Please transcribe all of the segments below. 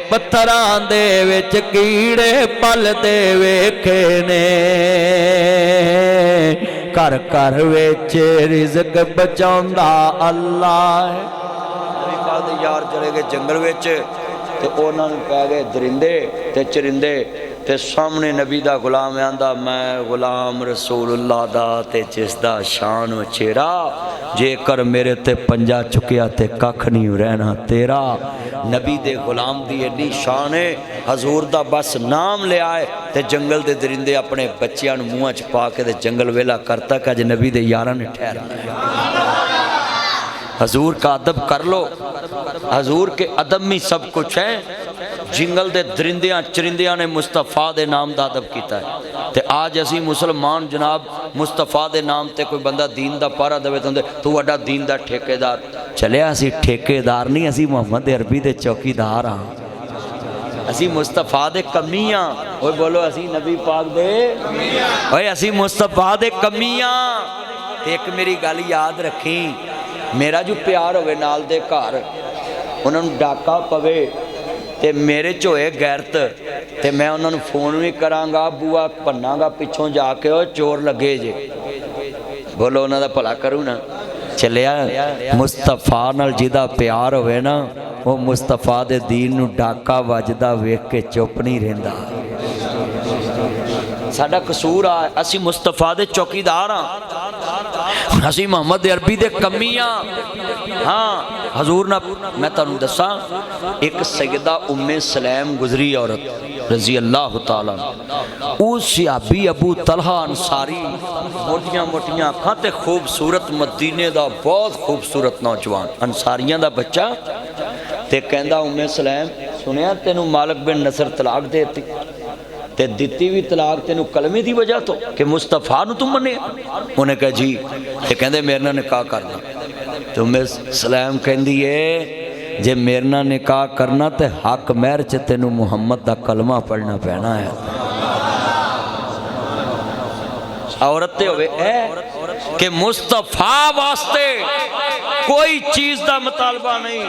पत्थरां दे विच कीड़े पलदे वेखे ने, घर घर विच रिज़्क बचाउंदा अल्लाह है। यार चले गए जंगल विच ते उन्हां नूं पै गए दरिंदे ते चरिंदे ते सामने नबी दा गुलाम आंदा मैं गुलाम रसूलुल्लाह दा ते जिसदा शान चेहरा, जेकर मेरे ते पंजा चुकिया ते कख नहीं रहना तेरा। नबी दे गुलाम दी एडी शान है, हजूर दा बस नाम लिया है ते जंगल दे दरिंदे अपने बच्चियां नूं मूँह च पा के ते जंगल वेला करता कि अज नबी दे यारां ने ठहराना। हजूर का अदब कर लो, हजूर के अदब में सब कुछ है। जिंगल दे दरिंदियां चरिंदियां ने मुस्तफा दे नाम दा अदब किया है। ते आज असी मुसलमान जनाब मुस्तफा दे नाम ते कोई बंदा दीन दा पारा देवे तो तू वड्डा दीन दा ठेकेदार चलिया। असी ठेकेदार नहीं, असी मोहम्मद अरबी दे चौकीदार हाँ। असी मुस्तफा दे कमी हाँ। ओए बोलो असी नबी पाक दे, ओए असी मुस्तफा दे कमी हाँ। एक मेरी गल याद रखी, मेरा जो प्यार होवे नाल दे घर उन्होंने डाका पवे ते मेरे च होए गैरत ते मैं उन्होंने फोन भी करांगा, बुआ भन्नागा पिछों जाके ओ चोर लगे जे, बोलो उन्हों दा भला करूँ ना। चलिया मुस्तफा नाल जिदा प्यार होवे ना, वो मुस्तफा दे दीन नूं डाका वजदा वेख के चुप नहीं रहिंदा। साडा कसूर आ, असी मुस्तफा दे चौकीदार हाँ, असी मोहम्मद अरबी दे कमी हाँ। हजूर ना मैं तुहानूं दसा, एक सैयदा उम्मे सलैम गुजरी औरत रजी अल्लाह तआला, वो सियाबी अबू तलहा अंसारी, मोटियां मोटियां अखां ते खूबसूरत, मदीने दा बहुत खूबसूरत नौजवान, अंसारियां दा बच्चा। ते कहंदा उम्मे सलैम सुनिया तेनू मालिक बिन नसर तलाक देती ते दिती भी तलाक तेनू कलमे की वजह तो कि मुस्तफा नूं तू मने। उन्हें कहा जी, ते कहंदे मेरे नाल निकाह करना। तो उम्मे सलैम कहंदी है जे मेरे नाल निकाह करना ते हक महर च तेनू मुहम्मद दा कलमा पढ़ना पैना है। औरत ते होवे कि मुस्तफा वास्ते कोई चीज का मुतालबा नहीं।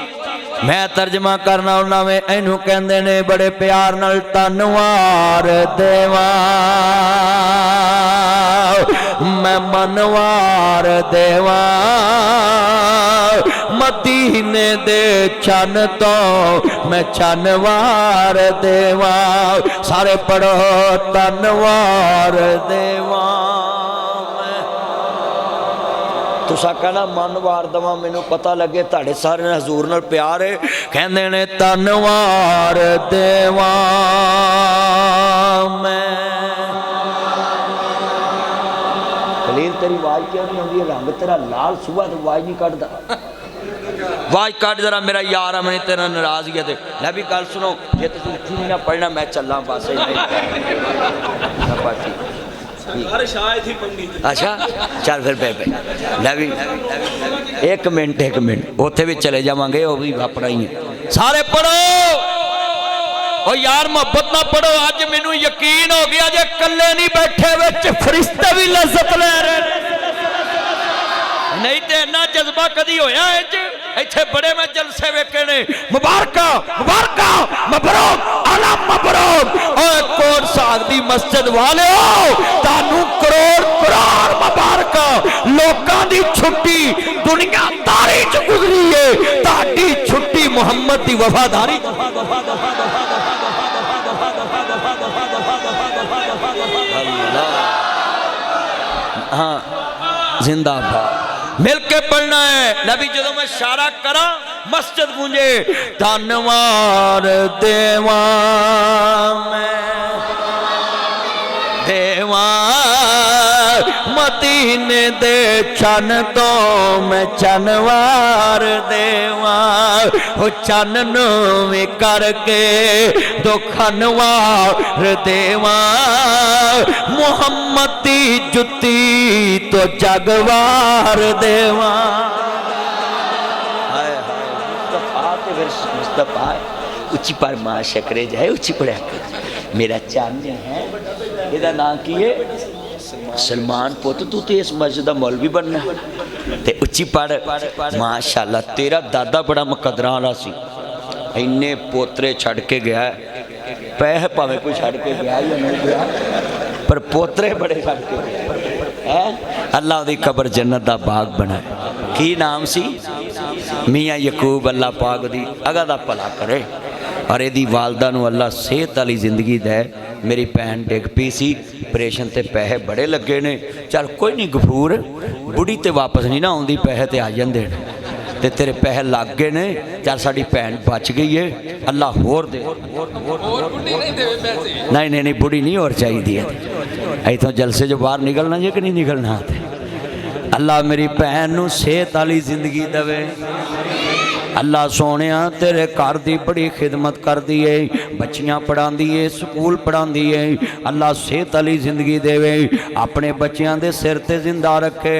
मैं तर्जमा करना उन्ना में इनू कहंदे ने बड़े प्यार नाल तनवार देवा मैं मनवार देवा, मदीने दे चन तो मैं चनवार देवा। सारे पढ़ो तनवार देवा। तुसा कहना मन वार दवा, मैनू पता लगे ताड़े सारे हजूर नाल प्यार है। कहंदे ने तनवार देवा मैं। खलील तेरी आवाज क्यों नहीं आती? रंग तेरा लाल सुबह तो आवाज नहीं कटदा। आवाज कट जरा, मेरा यार है, मैं तेरा नाराज ही है। मैं भी गल सुनो, जे तुम इत्थे नहीं ना पढ़ना मैं चलना बस। अच्छा चल फिर पे एक मिनट उत्थे भी चले जावांगे, वो भी अपना ही है। सारे पढ़ो ओ यार, मोहब्बत ना पढ़ो। अज मैनू यकीन हो गया जे कल्ले नहीं बैठे, विच फरिश्ते भी लज्जत ले रहे, नहीं तो इन्ना जज्बा कदी होया इत्थे बड़े मैं जलसे वेखे ने। मुबारक मुबारक मबरूक आला मबरूक। ओए कोट साहब दी मस्जिद वाले तानू करोड़ करोड़ मुबारक। लोकां दी छुट्टी दुनियादारी च गुजरी है, ताडी छुट्टी मुहम्मद दी वफादारी। हाँ जिंदाबाद, मिल के पढ़ना है। नबी जो मैं इशारा करा मस्जिद गूंजे। धनवार देवा मैं देवा, मदीने दे चन तो मैं चनवार देवा। वो चन नू भी करके दुखनवार देवा। मुहम्मद दी जुती तो जगवार देवा। मुस्तफा उच्ची पर मां शकरे जाए उच्ची पढ़िया मेरा चंद है। ਇਹਦਾ ਨਾਂ ਕੀ ਹੈ? सलमान पुत तू तो इस मस्जिद का मौलवी बनना ते उच्ची पढ़। माशाअल्लाह तेरा दादा बड़ा मुकदरा वाला सी, इन्ने पोतरे छड़ के गया पैसे भावें कोई छड़ के गया या नहीं गया पर पोतरे बड़े छड़ के गया है। अल्लाह दी कबर जन्नत दा बाग बनाए। की नाम सी? मियाँ यकूब। अल्लाह पाक दी अगा दा भला करे और यदी वालदा नूं अल्लाह सेहत वाली जिंदगी दे। मेरी भैन डिग पी सी ऑपरेशन ते पैसे बड़े लगे ने। चल कोई नहीं गफूर, बुढ़ी तो वापस नहीं ना आउंदी, पैसे तो आ जाते हैं ते तेरे पैसे लग गए ने। चल साड़ी भैन बच गई है, अल्लाह होर दे। नहीं नहीं नहीं बुढ़ी नहीं होर चाहिए है। इतों जलसे जो बाहर निकलना जे कि नहीं निकलना। अल्लाह मेरी भैन नूं सेहत वाली जिंदगी देवे। अल्लाह सोने तेरे घर की बड़ी खिदमत कर दी है, बच्चियां पढ़ाती है, स्कूल पढ़ाती है। अल्लाह सेहत वाली जिंदगी देवे, अपने बच्चों के सिर ते जिंदा रखे।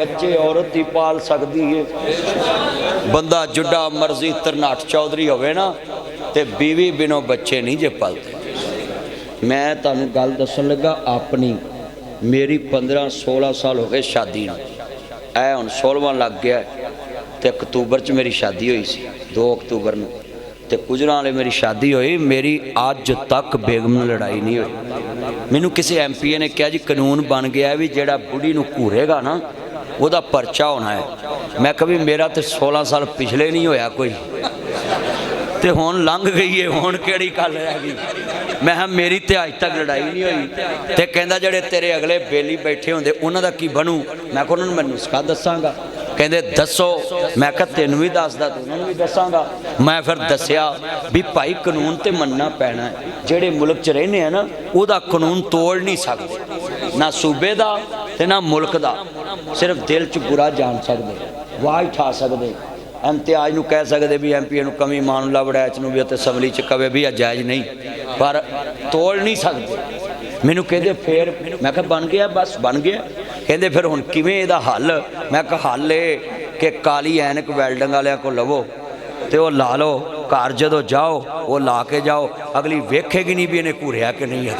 बच्चे औरत ही पाल सकती है। बंदा जुड़ा मर्जी तरनाट चौधरी होवे ना ते बीवी बिनों बच्चे नहीं जे पालते। मैं तुहानू गल दसन लगा अपनी, मेरी 15-16 साल हो गए शादी नूं, ऐ हुण 16वां लग गया तो अक्तूबर च मेरी शादी हुई सी, 2 अक्तूबर नूं ते गुजरां वाले मेरी शादी हुई। मेरी अज तक बेगम नाल लड़ाई नहीं हुई। मैनू किसी MP ने कहा जी कानून बन गया भी जेड़ा बुढ़ी नूं घूरेगा ना उहदा परचा होना है। मैं कभी मेरा तो 16 साल पिछले नहीं होया कोई, तो हुण लंघ गई है, हुण किहड़ी गल रह गई। मैं हाँ मेरी तो अज तक लड़ाई नहीं हुई। तो कहता जेडे तेरे अगले बेली बैठे होंदे उन्हां दा की बनू? मैं कहा उन्होंने मैं नुस्खा दसांगा। कहते दसो। मैं कहा तेनू भी दसदा ते उन्होंने भी दसांगा। मैं फिर दसिया भी भाई कानून तो मनना पैना है। जेडे मुल्क च रहने हैं ना उहदा कानून तोड़ नहीं सकते, ना सूबे दा ते ना मुल्क दा। सिर्फ दिल च बुरा जान सकते, आवाज़ उठा सकते, इम्तियाज नूं कह सकते भी MP नूं कमी मान ला वड़ैच नूं भी असैम्बली च कवे भी जायज़ नहीं, पर तोड़ नहीं सकते। मैनू कहते फिर मैं कहा बन गया, बस बन गया। कहते फिर हुण किवें इहदा हल? मैं कहा हल ये कि काली ऐनक वैल्डिंग वालियां को लवो तो वह ला लो, घर जदों जाओ वो ला के जाओ, अगली वेखेगी नहीं भी इन्हें घूरिया कि नहीं है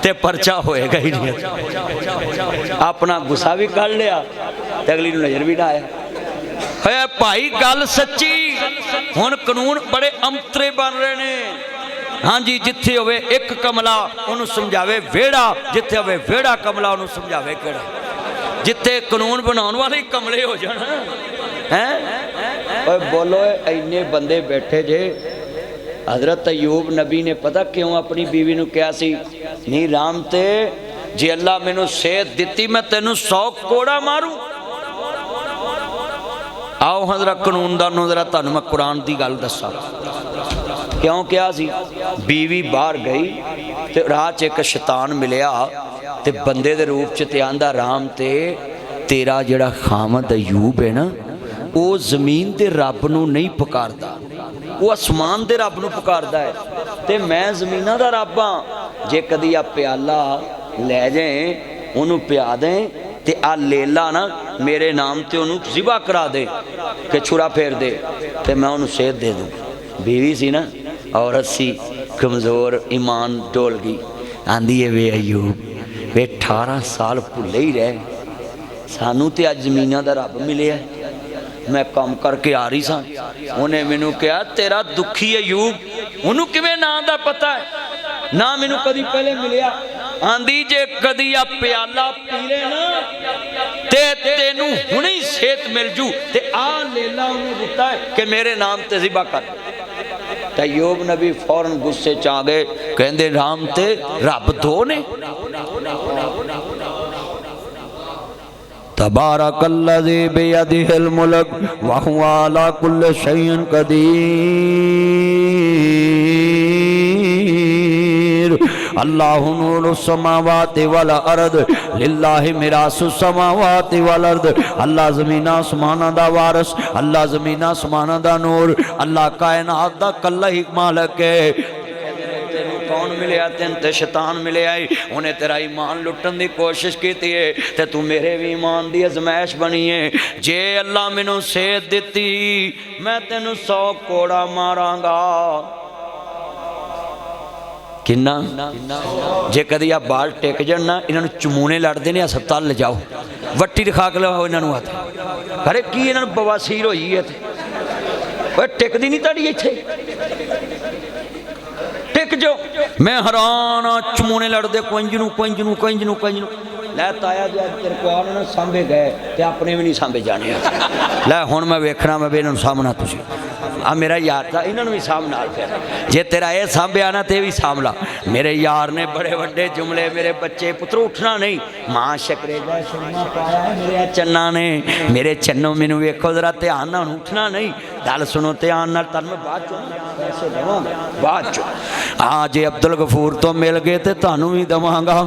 ते परचा होएगा ही नहीं। अपना गुस्सा भी कर लिया ते अगली नूं नज़र भी ना आया। है भाई गल सच्ची। हुण कानून बड़े अंतरे बन रहे ने। हाँ जी, जिथे होवे एक कमला उन्होंने समझावे वेड़ा, जिथे होवे वेड़ा कमला उन्होंने समझावे केड़ा। जिथे कानून बनाने वाले कमले हो जाना है। बोलो इन्ने बंदे बैठे जे। हजरत अयूब नबी ने पता क्यों अपनी बीवी नूं कहा सी, नी राम ते जे अल्लाह मैनू सेहत दिती मैं तेनू 100 कोड़ा मारूं। आओ हजरा कानूनदानों जरा तुहानू मैं कुरान की गल दसा क्यों क्या सी। बीवी बाहर गई तो राह च एक शैतान मिलिया ते बंदे दे रूप च ते आंदा राम ते तेरा जिहड़ा खामद अयूब है ना वो जमीन दे रब नूं नहीं पुकारदा, वो आसमान दे रब नूं पुकारदा है ते मैं जमीना दा रब हां। जे कदी आ प्याला लै जाए उन्होंने पिया दें ते आ लेला ना मेरे नाम ते उन्होंने जिबा करा दे कि छुरा फेर दे ते मैं उन्होंने सेहत दे दूँ। बीवी सी ना औरत सी कमज़ोर, ईमान डोल गई। आंदी है वे अयूब वे 18 साल भुले ही रहे, सानू तो अज जमीना का रब मिले। मैं काम करके आ रही सा, उन्हें मैनू कहा तेरा दुखी अयूब, उन्होंने किवें नाम दा पता है ना मैनू कदी पहले मिलिया। आंदी जे कदी आ प्याला पी ले ना ते तेनू हुणे ही सेहत मिल जू ते आ लेला उन्हें दिता है कि मेरे नाम ते ज़िबा कर। अयूब नबी फौरन गुस्से च आ गए, कहंदे राम ते रब दो ने। तबारकल्लज़ी बियदिहिल मुल्क व हुवा अला कुल्लि शैइन कदीर। अल्लाहु नूरुस समावाति वल अर्द लिल्लाहि मिरासुस समावाति वल अर्द। अल्लाह ज़मीन आसमानां दा वारिस, अल्लाह ज़मीन आसमानां दा नूर, अल्लाह कायनात दा कल्ला ही मालिक है। कौन मिले? तेन ते शैतान मिले आई, उन्हें तेरा ईमान लुटन की कोशिश की है ते तू मेरे भी ईमान की अजमैश बनी है। जे अल्लाह मैनू सेहत दिती मैं तेनू 100 कोड़ा मारांगा। किन्ना जे कदी आ बाल टिक जान ना इन्हों चमूने लड़ते हैं हस्पताल ले जाओ वट्टी दिखा के लाओ इन्हों हथ अरे की इन्हों बवासीर होई है टिकदी नहीं ताड़ी इत्थे टिक जाओ मैं हैरान चमूने लड़ते कुंजनू कुंजनू कुंजनू कुंजनू लै ताया जो तेरे को ना सांभे गए तो अपने भी नहीं सांभे जाने लै हुण मैं वेखना मैं भी इन्हों सामना तुसी आ मेरा यार था इन्होंने भी सामना फिर जे तेरा ये सांभ्या ना तो भी सामला मेरे यार ने बड़े बड़े जुमले मेरे बच्चे पुत्र उठना नहीं माँ शकरेजा सुनना पाया मेरे चन्ना ने मेरे चन्नो मैनू वेखो जरा ध्यान नाल उठना नहीं गल सुनो ध्यान नाल तन मैं बाद चो पैसे देवांगा बाद चो हाँ जे अब्दुल गफूर तो मिल गए तो तुहानू भी देवांगा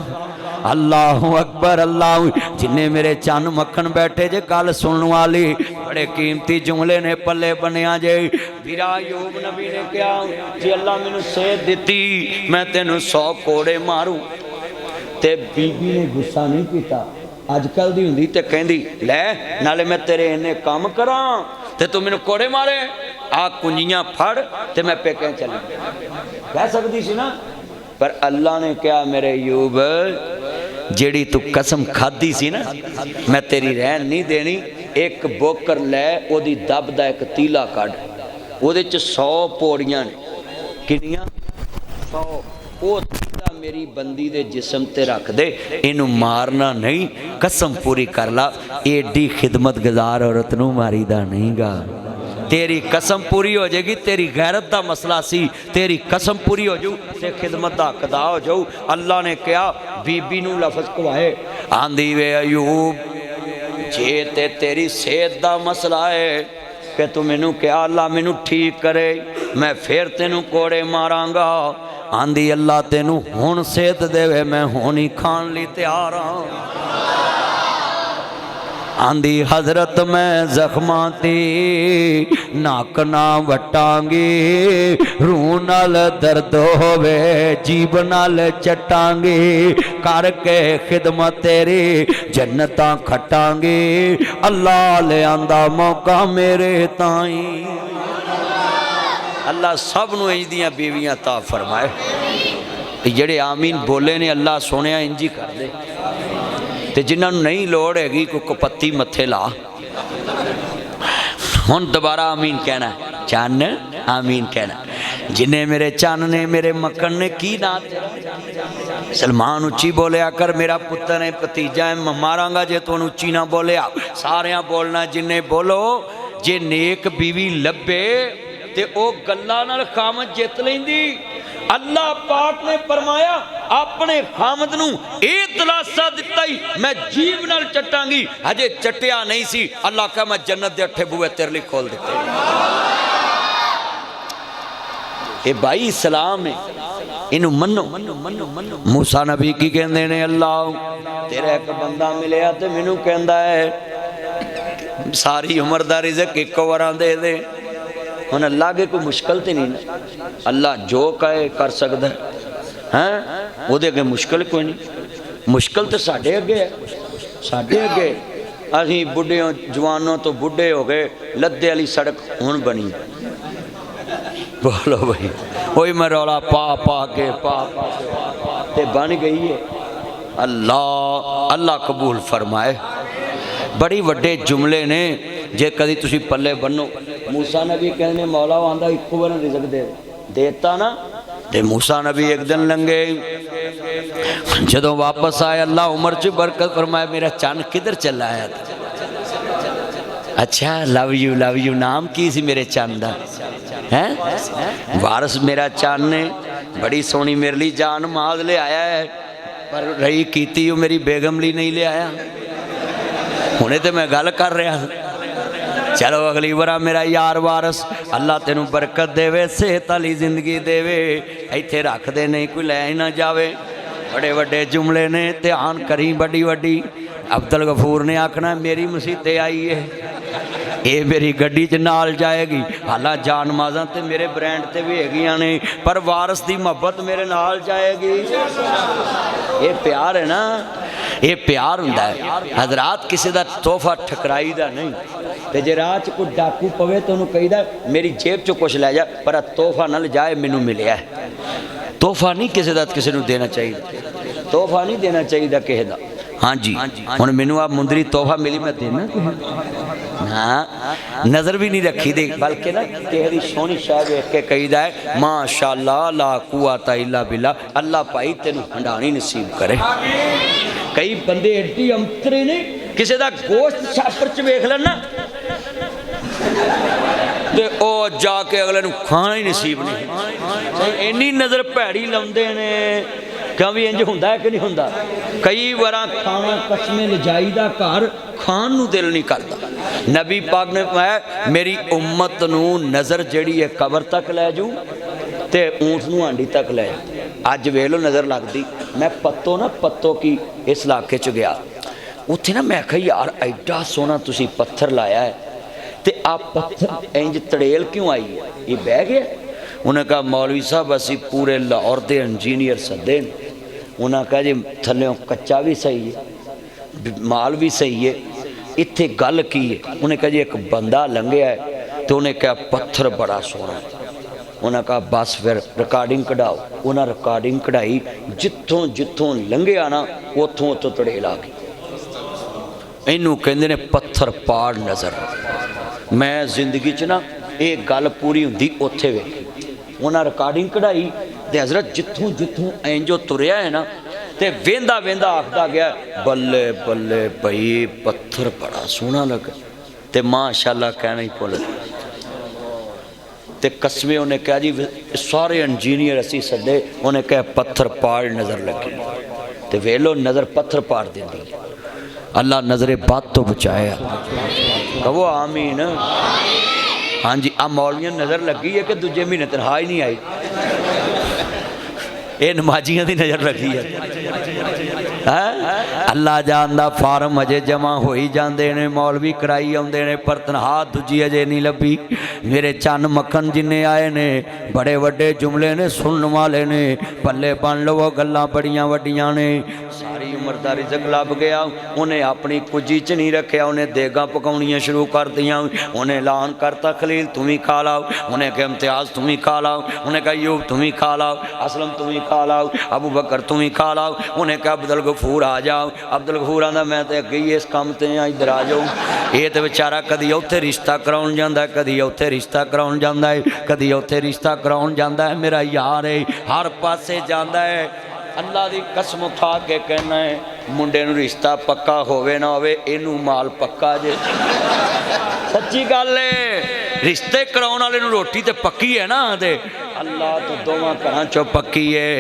अल्लाह अकबर अल्लाह जिन्ने मेरे चन मक्खन बैठे जे गल सुनने वाली बड़े कीमती जुमले ने पल्ले बनिया जे वीरा अयूब नबी ने कहा जे अल्लाह मैनू सेहत दिती मैं तेनू 100 कोड़े मारूं ते बीबी ने गुस्सा नहीं किया अजकल दी हुंदी ते कहंदी लै नाले मैं तेरे इन्ने काम करा ते तू मैनू कोड़े मारे आ कुंजियां फड़ ते मैं पेके चली कह सकदी सी ना पर अल्लाह ने कहा मेरे अयूब जेड़ी तू कसम खाधी सी ना मैं तेरी रहन नहीं देनी एक बोकर लै ओदी दब दा एक तीला कढ़ ओदे च 100 पौड़ियां ने किनियां 100 ओ तीला मेरी बंदी दे जिस्म ते रख दे इनू मारना नहीं कसम पूरी कर ला एडी खिदमत गुजार औरत नू मारीदा नहीं गा तेरी कसम पूरी हो जाएगी तेरी गैरत का मसला सी तेरी कसम पूरी हो जाऊ ते खिदमत का हकदा हो जाऊ अल्लाह ने कहा बीबी नू लफज कवाए आंदी वे अयूब जे ते तेरी सेहत का मसला है कि तू मैनू क्या अल्लाह मैनू ठीक करे मैं फिर तेनू कोड़े मारांगा आंदी अल्लाह तेनू हुण सेहत देवे मैं हुण ही खान लई तैयार हाँ आंदी हजरत मैं जख्मां ते नक ना वटांगी रूह नाल दर्द होवे जीभ नाल चटांगी करके खिदमत तेरी जन्नतां खटांगी अल्लाह ले आंदा मौका मेरे ताई अल्लाह सब नूं इंज दियां बीवियां ता फरमाए जेड़े आमीन बोले ने अल्लाह सोनिया इंज ही कर दे ते जिन्होंने नहीं लोड़ हैगी कोई कपत्ती मत्थे ला हुण दोबारा आमीन कहना चन आमीन कहना जिन्हें मेरे चन ने मेरे मक्खन ने की ना सलमान उच्ची बोलिया कर मेरा पुत्र है भतीजा है मारांगा जे तू उच्ची ना बोलिया सारिया बोलना जिन्हें बोलो जे नेक बीवी लभे ते ओ गल्लां नाल कामत जित लैंदी अल्लाह पाक ने फरमाया अपने खामद नू ये दिलासा दिता ही मैं जीव नाल चटांगी अजे चटिया नहीं सी अल्लाह कहा मैं जन्नत दे 8 बूहे तेरे लिए खोल दिते ये भाई इस्लाम है इनू मनो मूसा नबी की कहंदे ने अल्लाह तेरा एक बंदा मिलिया ते मैनू कहंदा है सारी उम्र दा रिज़्क इक्को वार दे दे हुण अल्लाह के कोई मुश्किल तो नहीं अल्लाह जो कहे कर सकता है वो अगे मुश्किल कोई नहीं मुश्किल तो साढ़े अगे है साढ़े अगे असी बुढ़ियों जवानों तो बुढ़े हो गए लद्दे वाली सड़क हुण बनी बोलो भाई वही मैं रौला पा पा के ते बन गई है अल्लाह अल्लाह कबूल फरमाए बड़ी वड्डे जुमले ने जे कदी तुसी पल्ले बनो मूसा नबी कहने मौला आंदा इक्को बार रिज़्क दे देता ना ते मूसा नबी एक दिन लंघे जदों वापस आए अल्लाह उम्र च बरकत फरमाए मेरा चन किधर चला आया अच्छा लव यू नाम की सी मेरे चन दा है वारस मेरा चन ने बड़ी सोहनी मेरे लिए जान माज ले आया है पर रही कीती मेरी बेगम ली नहीं ले आया हुणे तो मैं गल कर रहा चलो अगली बार मेरा यार वारस अल्लाह तेनू बरकत देवे सेहत वाली जिंदगी देवे इत्थे रख दे नहीं कोई लै ना जावे बड़े बड़े जुमले ने ध्यान करी बड़ी वड्डी अब्दुल गफूर ने आखना मेरी मुसीबत आई है ये मेरी गड्डी च नाल जाएगी हालां जान माज़ा तो मेरे ब्रांड ते भी हैगियां ने पर वारस की मुहब्बत मेरे नाल जाएगी ये प्यार है ना ये प्यार हुंदा है हजरात किसी का तोहफा ठकराई दा नहीं तो जे राह च कोई डाकू पवे तो उन्होंने कहीदा मेरी जेब चो कुछ लै जा पर तोहफा न ले जाए मैनू मिलिया है ਤੋਹਫਾ ਨਹੀਂ ਕਿਸੇ ਦਾ ਕਿਸੇ ਨੂੰ ਦੇਣਾ ਚਾਹੀਦਾ, ਤੋਹਫਾ ਨਹੀਂ ਦੇਣਾ ਚਾਹੀਦਾ ਕਿਸੇ ਦਾ। हाँ जी हुण मैनू आ मुंदरी तोहफा मिली मैं देना हाँ नज़र भी नहीं रखी दे, बल्कि ना किसी दी सोहनी शाह वेख के कहीदा है माशाअल्लाह ला कुव्वता इल्ला बिल्लाह, अल्लाह भाई तेनू हंडाणी नसीब करे। कई बंदे एडी अंतरे ने किसी दा गोश्त छापर च वेख लेना ते ओ जाके अगले नू खाना ही नसीब नहीं, इन्नी नज़र भैड़ी लाउंदे ने। क्यों भी इंज हुंदा है कि नहीं हुंदा? कई बार खाना कसमे लजाई दा घर खान नू दिल नहीं करता। नबी पाक ने कहा मेरी उम्मत नू नज़र जिहड़ी है कबर तक लै जू ते ऊंट नू हांडी तक लै जाऊ। अज वेख लो नज़र लगदी। मैं पत्तो की इस इलाके च गया, उत्थे ना मैं आखिया यार एडा सोहना तुसी पत्थर लाया है ते आ पत्थर इंज तड़ेल क्यों आई है, ये बह गया? उन्हें कहा मौलवी साहब असी पूरे लाहौर के इंजीनियर सदे। उन्हें कहा जी थल्यों कच्चा भी सही है माल भी सही है, इत्थे गल की है? उन्हें कहा जी एक बंदा लंघिया है तो उन्हें कहा पत्थर बड़ा सोहना। उन्हें कहा बस फिर रिकॉर्डिंग कढ़ाओ। उन्हें रिकॉर्डिंग कढ़ाई, जिथों जिथों लंघिया ना उतों उतों तड़ेल आ गई। इनू कहते ने पत्थर पाड़ नज़र। मैं जिंदगी च ना ये गल पूरी हुंदी उत्थे वेखी। उन्हें रिकॉर्डिंग कढ़ाई ते हज़रत जिथों जिथों इंजो तुरया है ना ते वेंदा वेंदा आखदा गया बल्ले बल्ले भई पत्थर बड़ा सोहना लगा ते माशाअल्लाह कहना ही भुल ते कसमे। उन्हें कहा जी सारे इंजीनियर असी सदे। उन्हें कहा पत्थर पाड़ नज़र लगी ते वेख लो नज़र पत्थर पाड़ देंदी। अल्लाह नज़रे बात तो बचाया, कहो आमीन। हाँ जी आ मौलवियां नज़र लगी है कि दूजे महीने तनख्वाह ही नहीं आई, ये नमाजियां की नज़र लगी है। अल्लाह जानदा फार्म अजे जमा हो ही जाते ने, मौलवी कराई आउंदे ने पर तनख्वाह दूजी अजे नहीं लभी। मेरे चन्न मक्खन जिन्ने आए ने बड़े वड्डे जुमले ने सुनने वाले ने, पल्ले बन लवो गल्लां बड़ियां वड्डियां ने। सारी उम्र दा रिज़क लभ गया, उन्हें अपनी कुजी च नहीं रखा, उन्हें देगा पकाउणियां शुरू कर दियां। उन्हें ऐलान करता खलील तुम ही खा लाओ, उन्हें कहा इम्तियाज़ तुम ही खा लाओ, उन्हें कहा यूब तुम ही खा लाओ, असलम तुम ही खा लाओ, अबू बकर तुम ही खा लाओ। उन्हें कहा अब्दुल गफूर आ जाओ। अब्दुल गफूर आंदा मैं तो अगे ही इस काम ते इधर आ जाऊँ। ये तो बेचारा कदी उत्थे रिश्ता कराउण जांदा, कदी उत्थे रिश्ता कराउण जांदा है, कदी उत्थे रिश्ता कराउण जांदा है। मेरा यार है हर पासे जांदा है। अल्लाह की कसम उठा के कहना है मुंडे नूं रिश्ता पक्का होवे ना होवे इनू माल पक्का जे। सच्ची गल है, रिश्ते कराउण वाले नूं रोटी तो पक्की है ना, ते अल्लाह तो दोवां घरां चों पक्की है।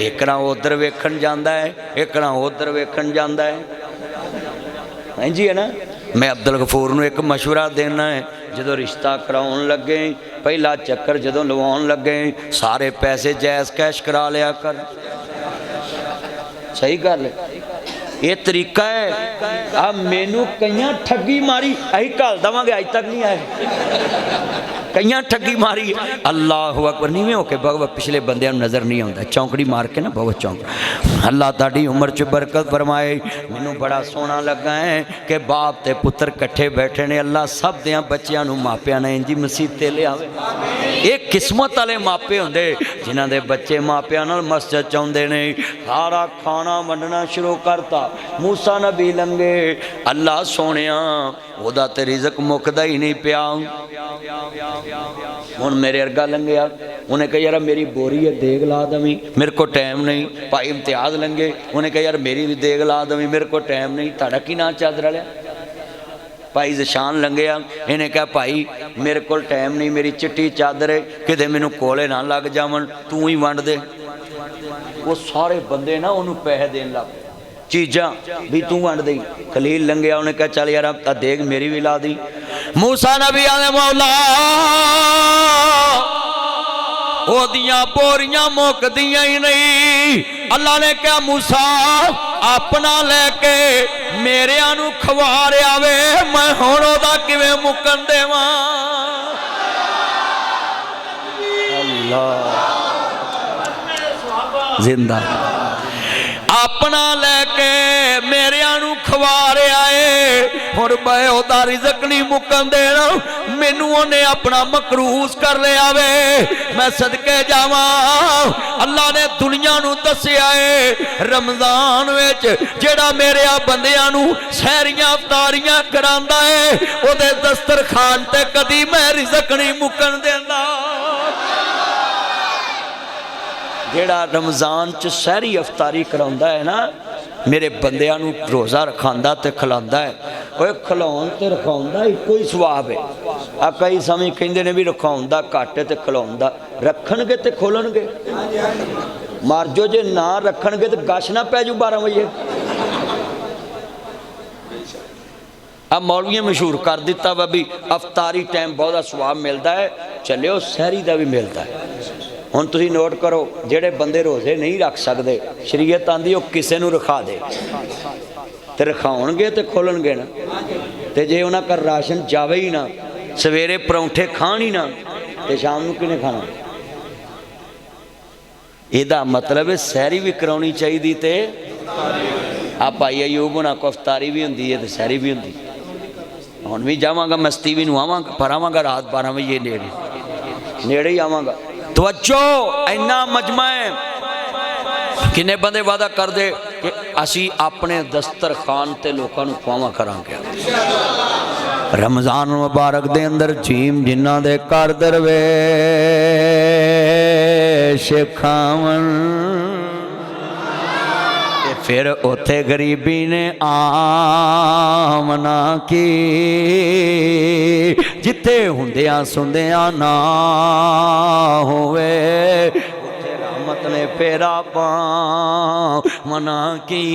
एक ना उधर वेखण जांदा है, एक ना उधर वेखण जांदा है। हाँ जी है ना। मैं अब्दुल गफूर नूं एक मशवरा देना है, जो रिश्ता कराउण लगे पहला चक्कर जो लवाउण लगे सारे पैसे जैज़ कैश करा लिया कर। सही गल है, ये तरीका है। आ मैनू कई ठगी मारी अं घल देवांगे, अज तक नहीं आए। कई ठगी मारी अल्लाह अकबर नीवें होके भगवत पिछले बंदे नज़र नहीं आता, चौंकड़ी मार के ना बहुत चौंक। अल्लाह ताड़ी उम्र च बरकत फरमाए। मैनू बड़ा सोहना लगा है कि बाप ते पुत्र कट्ठे बैठे ने। अल्लाह सब दियां बच्चियां नू मापियां ने इंजी मसीते लियावे। ये किस्मत वाले मापे होंदे जिन्हां दे बच्चे मापियां नाल मस्जिद च आउंदे ने। सारा खाना वंडना शुरू करता। मूसा नबी लंघे, अल्लाह सोहणिया ओदा ते रिज़क मुकदा ही नहीं पिया। हुण मेरे अर्गा लंघिया, उन्हें कहा यार मेरी बोरी है देग ला दवी, मेरे को टाइम नहीं। भाई इम्तियाज़ लंघे, उन्हें कहा यार मेरी भी देग ला दवी, मेरे को टाइम नहीं। तुहाडा की नाम चादर लिया? भाई जशान लंघिया, इन्हें कहा भाई मेरे को टाइम नहीं, मेरी चिट्टी चादर है किते मैनू कोले ना लग जावन, तू ही वंड दे। वो सारे बंदे ना उन्होंने पैसे देन लग चीज़ा भी तू वंड दई। खलील लंघिया, उन्हें कहा चल यार देग मेरी भी ला दी। मूसा नबी आले मौला ओदियां बोरियां मुकदियां ही नहीं। अल्लाह ने कहा मूसा अपना लेके मेरे नू खवारिया वे, मैं हुण ओदा किवें मुकन देवां। अल्लाह जिंदा अपना लेके मेरे नू खवारिया है, हुण मैं ओहदा रिज़क नहीं मुकन देना, मैनू उन्हें अपना मकरूस कर लिया वे। मैं सदके जावा, अल्लाह ने दुनिया नू दस्सिया है रमजान विच जेड़ा मेरे बंदियां नू सहरियां अफतारियां करांदा है ओहदे दस्तरखान ते कदी मैं रिज़क नहीं मुकन देंदा। जेड़ा रमजान च सहरी अफतारी करांदा है ना, मेरे बंदियां नू रोज़ा रखांदा ते खिलांदा है। ओए खिलाउण ते रखाउण दा इक्को ही सवाब है। आ कई समय कहंदे ने भी रखाउण दा घट ते खिलाउण दा, रखणगे ते खोलणगे। मर जो जे ना रखणगे ते गश ना पै जू 12 बजे। अब मौलवियां मशहूर कर दिता वा भी अफतारी टाइम बहुत सवाब मिलता है, चलियो सहरी का भी मिलता है। हुण तुसीं नोट करो, जेड़े बंदे रोज़े नहीं रख सकते, शरीयत आंदी वो किसी नूं रखा दे ते रखाउणगे ते खोलणगे ना। ते जे उन्हां घर राशन जावे ही ना, सवेरे परौंठे खाण ही ना, ते शाम नूं किहने खाना? इहदा मतलब है सहरी भी कराउणी चाहीदी ते आ भाई अयूब हुणां कोल अफतारी भी हुंदी है ते सहरी भी हुंदी। हुण भी जावांगा मस्ती भी नूं आवांगा, पर आवांगा रात 12 बजे नेड़े ही आवांगा। तवज्जो, इन्ना मजमा है। किन्ने बंदे वादा कर दे कि असी अपने दस्तरखान ते लोकां नूं खुआवां करांगे। रमज़ान मुबारक दे अंदर जीम जिन्हां दे घर दरवेश खावन, फिर उथे गरीबी ने आमना की, जिथे हुंदियां सुंदियां ना होवे उथे रहमत ने फेरा मना की।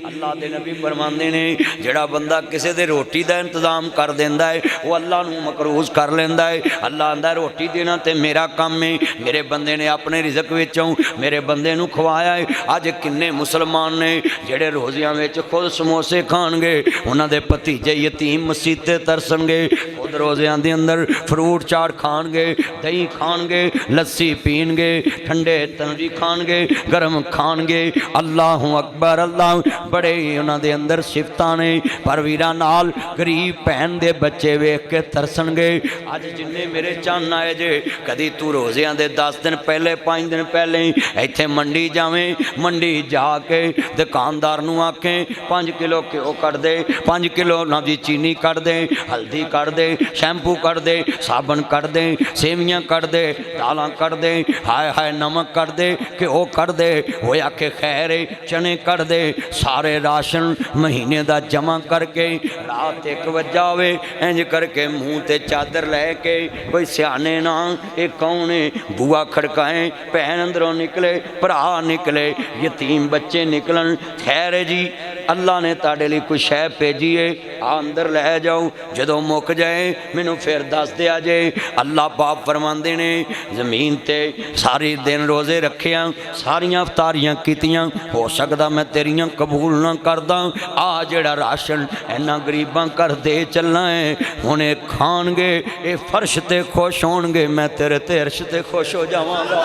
अल्लाह दे नबी फरमांदे ने जेड़ा बंदा किसी दे रोटी दा इंतजाम कर देंदा है वो अल्लाह नूं मकरूज कर लेंदा है। अल्लाह आंदा रोटी देना ते मेरा काम है, मेरे बंदे ने अपने रिज़क विचों मेरे बंदे नूं खवाया है। अज किन्ने मुसलमान ने जेड़े रोज़ियां विच खुद समोसे खाणगे, उन्हां दे भतीजे यतीम मसीते तरसणगे, खुद रोज़ियां दे अंदर फ्रूट चाट खाणगे, दही खाणगे, लस्सी पीणगे, ठंडे तंजी खाणगे, गर्म खाणगे। अल्लाह अकबर, अल्लाह बड़े उन्हां दे अंदर सिफतां ने। पर वीरां नाल गरीब भैन दे बच्चे वेख के तरसणगे। अज जिन्ने मेरे चन्न आए जे, कदी तू रोज़ियां दे 10 दिन पहले 5 दिन पहले इत्थे मंडी जावें, मंडी जाके दुकानदार नूं आखें 5 किलो घ्यो कट दे, 5 किलो ना जी चीनी कट दे, हल्दी कट दे, शैंपू कट दे, साबन कट दे, सेवियां कट दे, दालां कट दे, हाय हाय नमक कट दे, घ्यो कट दे, वो आखे खैर चने कट दे। सारे राशन महीने का जमा करके रात 1 बजा होवे इंज करके मुँह ते चादर लैके कोई सियाने ना ये कौन है बुआ खड़काएं, भैन अंदरों निकले, भरा निकले, यतीम बच्चे निकलन। खैर जी अल्लाह ने ताड़े लिए कोई शह भेजी है, आ अंदर लै जाओ, जदों मुक जाए मैनू फिर दस दिया जे। अल्लाह पाक फरमांदे ने जमीन ते सारे दिन रोज़े रखिया, सारियां अफतारियां कीतियां, हो सकदा मैं तेरियां कबूल ना करदा। आ जेड़ा राशन इन्हां गरीबां घर दे चलना है, हुण ये खाणगे, ये फर्श ते खुश होणगे, मैं तेरे ते अर्श ते खुश हो जावांगा।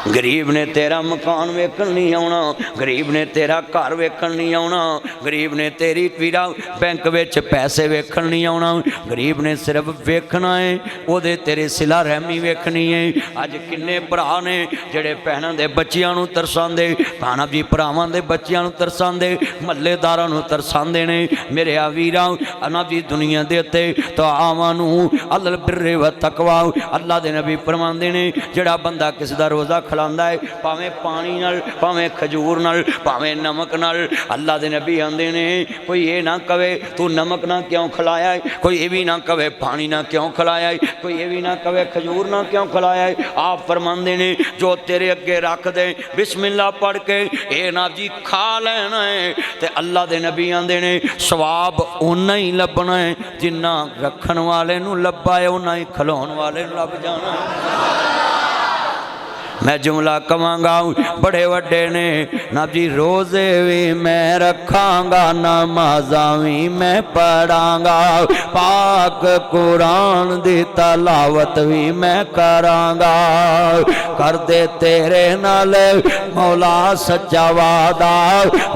गरीब ने तेरा मकान वेखण नहीं आउणा, गरीब ने तेरा घर वेखण नहीं आउणा, गरीब ने तेरी पीरा बैंक विच पैसे वेखण नहीं आउणा, गरीब ने सिर्फ वेखना है ओदे तेरे सिला रहमी वेखनी है। अज किन्ने भरा ने जेड़े भैणां दे बच्चियां नूं तरसांदे, भाणा जी भरावां दे बच्चियां नूं तरसांदे, महल्लेदारां नूं तरसांदे ने। मेरे वीरां अना जी दुनिया दे उत्ते तआवां नूं अल बिर्र व तकवा, अल्लाह दे नबी फरमांदे ने जेड़ा बंदा किसी दा रोज़ा खिलांदा है, भावें पानी नाल, भावें खजूर नाल, भावें नमक नाल, अल्लाह दे नबी आंदे ने कोई ये ना कवे तू नमक ना क्यों खिलाया है, कोई ये भी ना कवे पानी ना क्यों खिलाया है, कोई ये भी ना कवे खजूर ना क्यों खिलाया है। आप फरमांदे ने जो तेरे अगे रख दे बिस्मिल्लाह पढ़ के ए ना जी खा लेना है, ते अल्लाह दे नबी आंदे ने सवाब उन्ना ही लभना है जिन्ना रखण वाले नूं लभा है, उन्ना ही खिलाउण वाले नूं लभ जाना है। मैं जुमला कवांगा बड़े वड्डे ने ना जी। रोज़े भी मैं रखांगा, नमाज़ां भी मैं पढ़ांगा, पाक कुरान दी तलावत भी मैं करांगा। कर दे तेरे नाल मौला सच्चा वादा,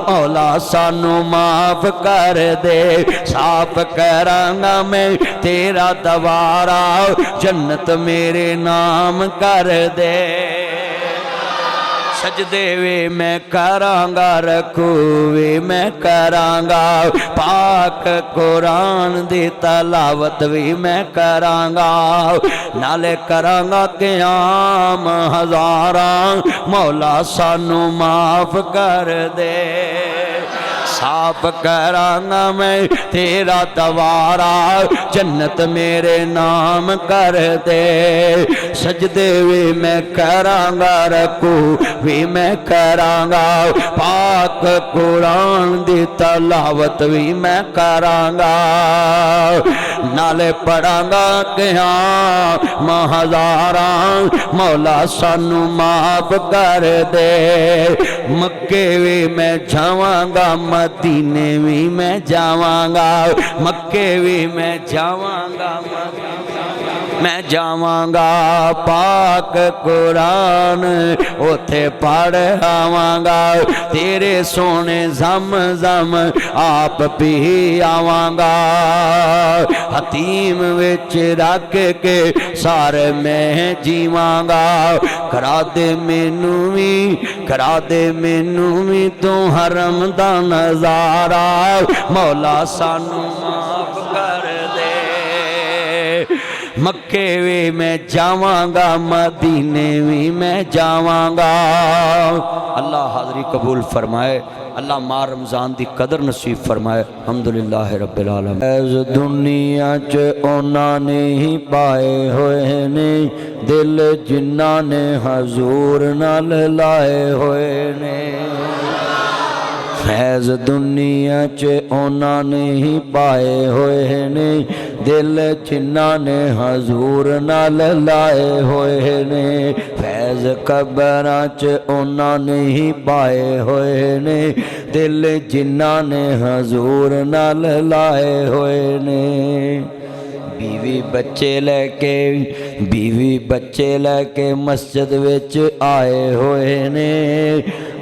मौला सानू माफ कर दे। साफ करांगा मैं तेरा दवारा, जन्नत मेरे नाम कर दे। सजदे वे मैं करांगा, रकू वे मैं करांगा, पाक कुरान दी तलावत भी मैं करांगा। नाले करांगा क़याम हज़ारा, मौला सानू माफ कर दे। साफ करांगा मैं तेरा दवारा, जन्नत मेरे नाम कर दे। सजदे भी मैं करांगा, रकू भी मैं करांगा, पाक कुरान दी तलावत भी मैं करांगा। नाले पढ़ांगा क़याम हज़ारा, मौला सानू माफ कर दे। मक्के भी मैं जावांगा, मदीने भी मैं जावांगा, मक्के भी मैं जावांगा, मैं जावांगा। पाक कुरान उथे पढ़ आवांगा, तेरे सोने जम जम आप पी आवांगा। हतीम विच रख के सारे मैं जीवांगा। करा दे मैनू भी, करा दे मैनू भी तू हरम दा नज़ारा, मौला सानू माफ कर दे। मक्के भी मैं जावांगा, मदीने भी मैं जावांगा। अल्लाह हाज़री कबूल फरमाए, अल्लाह माह रमज़ान दी कदर नसीब फरमाए। अल्हम्दुलिल्लाह रब्बिल आलमीन। ऐज़ दुनिया च उन्हां ने ही पाए होए ने, दिल जिन्हां ने हजूर नाल लाए होए ने। फैज़ दुनिया च उन्हां ने ही पाए होए ने, दिल जिन्हां ने हजूर नाल लाए होए ने। फैज़ कबरां च उन्हां ने ही पाए होए ने, दिल जिन्हां ने हजूर नाल लाए होए ने। बीवी बच्चे लैके, बीवी बच्चे लैके मस्जिद विच आए होए ने,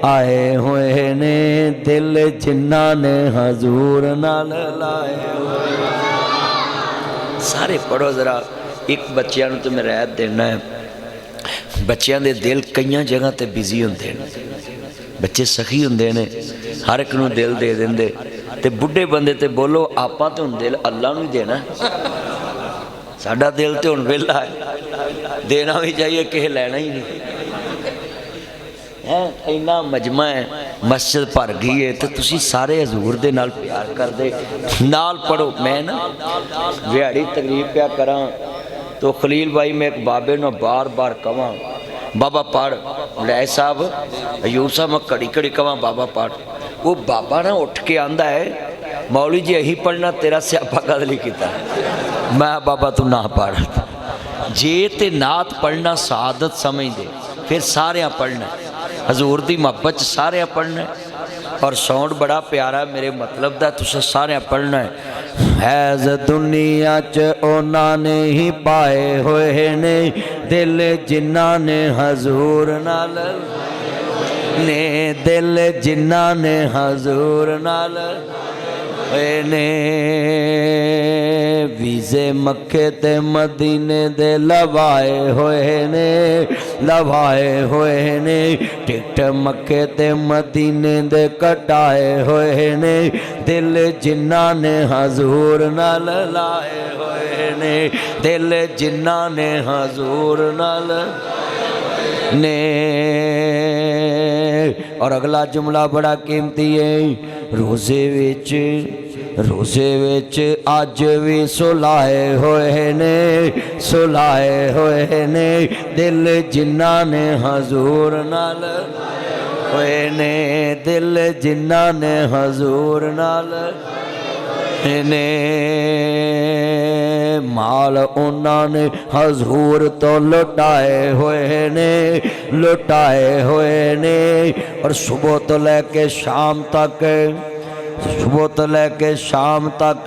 आए होए ने, दिल जिन्हां ने हजूर नाल लाए होए। सारे पढ़ो जरा। एक बच्चों तो मैं रायत देना है, बच्चों के दिल कई जगह पर बिजी होंगे, बच्चे सखी होंगे ने, हर एक नूं दिल दे देंगे। तो बुढ़े बंदे तो बोलो आपां तो हुण दिल अल्लाह नूं ही देना, साडा दिल तो हुण वेला है, देना भी चाहिए, किसे लैना ही नहीं है। इन्ना मजमा है, मस्जिद भर गई है, तो तुसी सारे हजूर दे नाल प्यार कर दे नाल पढ़ो। मैं ना दिहाड़ी तकरीब प्या करा तो खलील भाई मैं एक बाबे नूं बार बार कवां बाबा पढ़, मुलाय साहब अयूब साहब मैं घड़ी घड़ी कवां बाबा पढ़, वो बाबा ना उठ के आंदा है मौली जी यही पढ़ना, तेरा स्यापा कद नहीं किया। मैं बाबा तू ना पढ़, जे ते नात पढ़ना शहादत समझ दे, फिर सारियां पढ़ना, हजूर की मुहब्बत सारे पढ़ना है। और साउंड बड़ा प्यारा मेरे मतलब दा, तुसें सारे पढ़ना है। फैज़ दुनिया च उन्हां ने ही पाए होए ने, दिल जिन्हां ने हजूर नाल ने, दिल जिन्हां ने हजूर नाल ने। वीज़े मक्के ते मदीने दे लवाए होए ने, लवाए होए ने, टिकट मक्के ते मदीने दे कटाए होए ने, दिल जिन्हां ने हजूर नाल लाए होए ने, दिल जिन्हां ने हजूर नाल ने। और अगला जुमला बड़ा कीमती है, रोज़े विच, रोज़े विच अज भी सुलाए होए ने, सुलाए होए ने, दिल जिन्हां ने हजूर नाल होए ने, दिल जिन्हां ने हजूर नाल ने। माल उन्होंने हजूर तो लुटाए हुए ने, लुटाए हुए ने। और सुबह तो लेके शाम तक, सुबह तो लेके शाम तक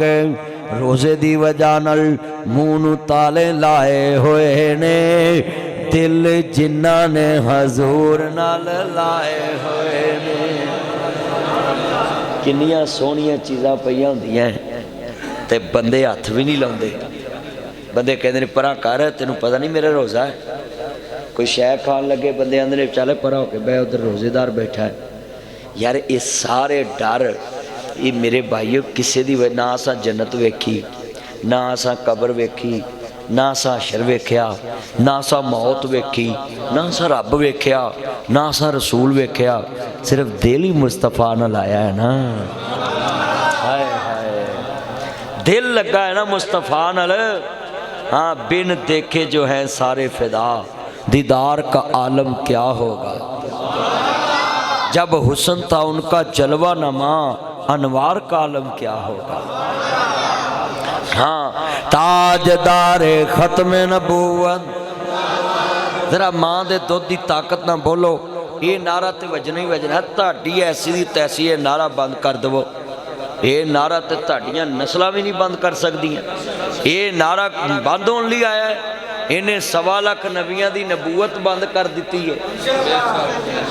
रोजे दी वजह नाल मूँह नूं ताले लाए हुए ने। दिल जिन्ना ने हजूर नाल लाए हुए ने। किन्नियां सोहणियां चीज़ां पईयां हुंदियां ते बंदे हथ भी नहीं लाउंदे। बंदे कहंदे ने परा कर, तैनूं पता नहीं मेरा रोज़ा है। कोई शै खान लगे बंदे आंदे ने चल परा होके बह, उधर रोज़ेदार बैठा है। यार ये सारे डर ये मेरे भाईओ किसी दी ना असां जन्नत वेखी, ना असां कबर वेखी, ना असां हशर वेख्या, ना असां मौत वेखी, ना असां रब वेख्या, ना असां रसूल वेख्या। सिर्फ दिल ही मुस्तफा नाल आया है ना। हाय हाय दिल लगा है ना मुस्तफा नाल। हाँ बिन देखे जो है सारे फिदा, दीदार का आलम क्या होगा। जब हुस्न था उनका जलवा नमा, अनवार का आलम क्या होगा। हाँ ताजदारे खत्म नबूवत। जरा माँ दे दुध की ताकत ना बोलो, ये नारा तो वजना ही वजना है। ताड़ी ऐसी दी तैसी है, नारा बंद कर दवो। ये नारा तो ताड़ियाँ नस्ल भी नहीं बंद कर सकदियाँ। ये नारा बंद होने लिए आया है। इन्हें 1.25 लाख नबियां की नबूवत बंद कर दी है।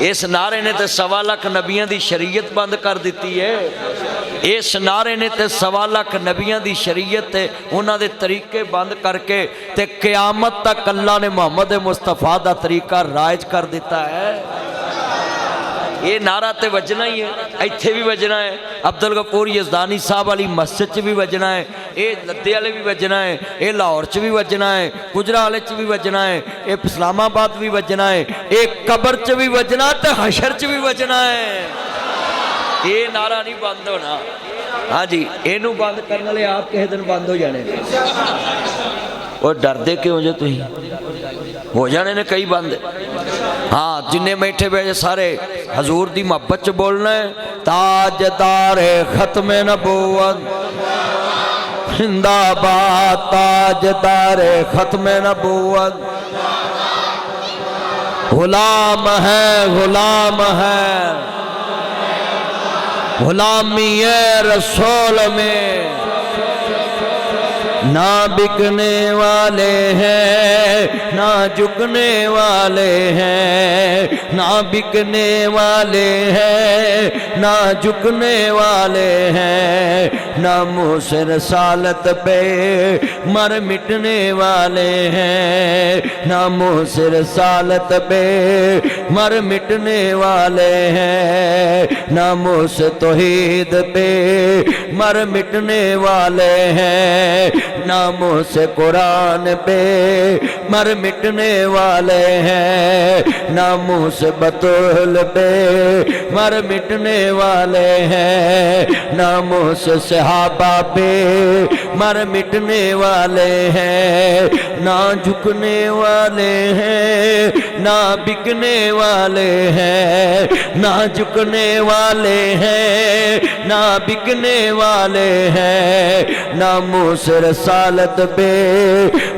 इस नारे ने तो 1.25 लाख नबियां की शरीयत बंद कर दी है। इस नारे ने तो 1.25 लाख नबियां की शरीयत उन्होंने तरीके बंद करके ते क़यामत तक अल्लाह ने मुहम्मद मुस्तफा का तरीका राइज कर दिता है। ये नारा तो वजना ही है, इत्थे भी वजना है, अब्दुल गफूर यज़दानी साहब वाली मस्जिद च भी वजना है, ये लद्दे वाले भी वजना है, ये लाहौर च भी वजना है, गुजरा वाले च भी वजना है, ये इस्लामाबाद भी वजना है, ये कबर च भी वजना तो हशर च भी वजना है। ये नारा नहीं बंद होना। हाँ जी इनू बंद करने वाले आप किसी दिन बंद हो जाने। और डरते क्यों जो तुम हो जाने ने कई बंद। हाँ जिन्हें बैठे बैठे सारे हजूर दी मोहब्बत च बोलना है। ताजदारे खत्म नबूवत जिंदाबाद, ताजदारे खत्म नबूवत। गुलाम है, गुलाम है, गुलामी है रसूल में। ना बिकने वाले हैं, ना झुकने वाले हैं, ना बिकने वाले हैं, ना झुकने वाले हैं, ना मुँह से रसालत पे मर मिटने वाले हैं, ना मुँह से रसालत पे मर मिटने वाले हैं, ना मुँह से तौहीद पे मर मिटने वाले हैं, ना मुँह से कुरान पे मर मिटने वाले हैं, ना मुँह से बतूल पे मर मिटने वाले हैं, ना मुँह से सहाबा पे मर मिटने वाले हैं, ना झुकने वाले हैं, ना बिकने वाले हैं, ना झुकने वाले हैं, ना बिकने वाले हैं, ना मुँह से रसालत पे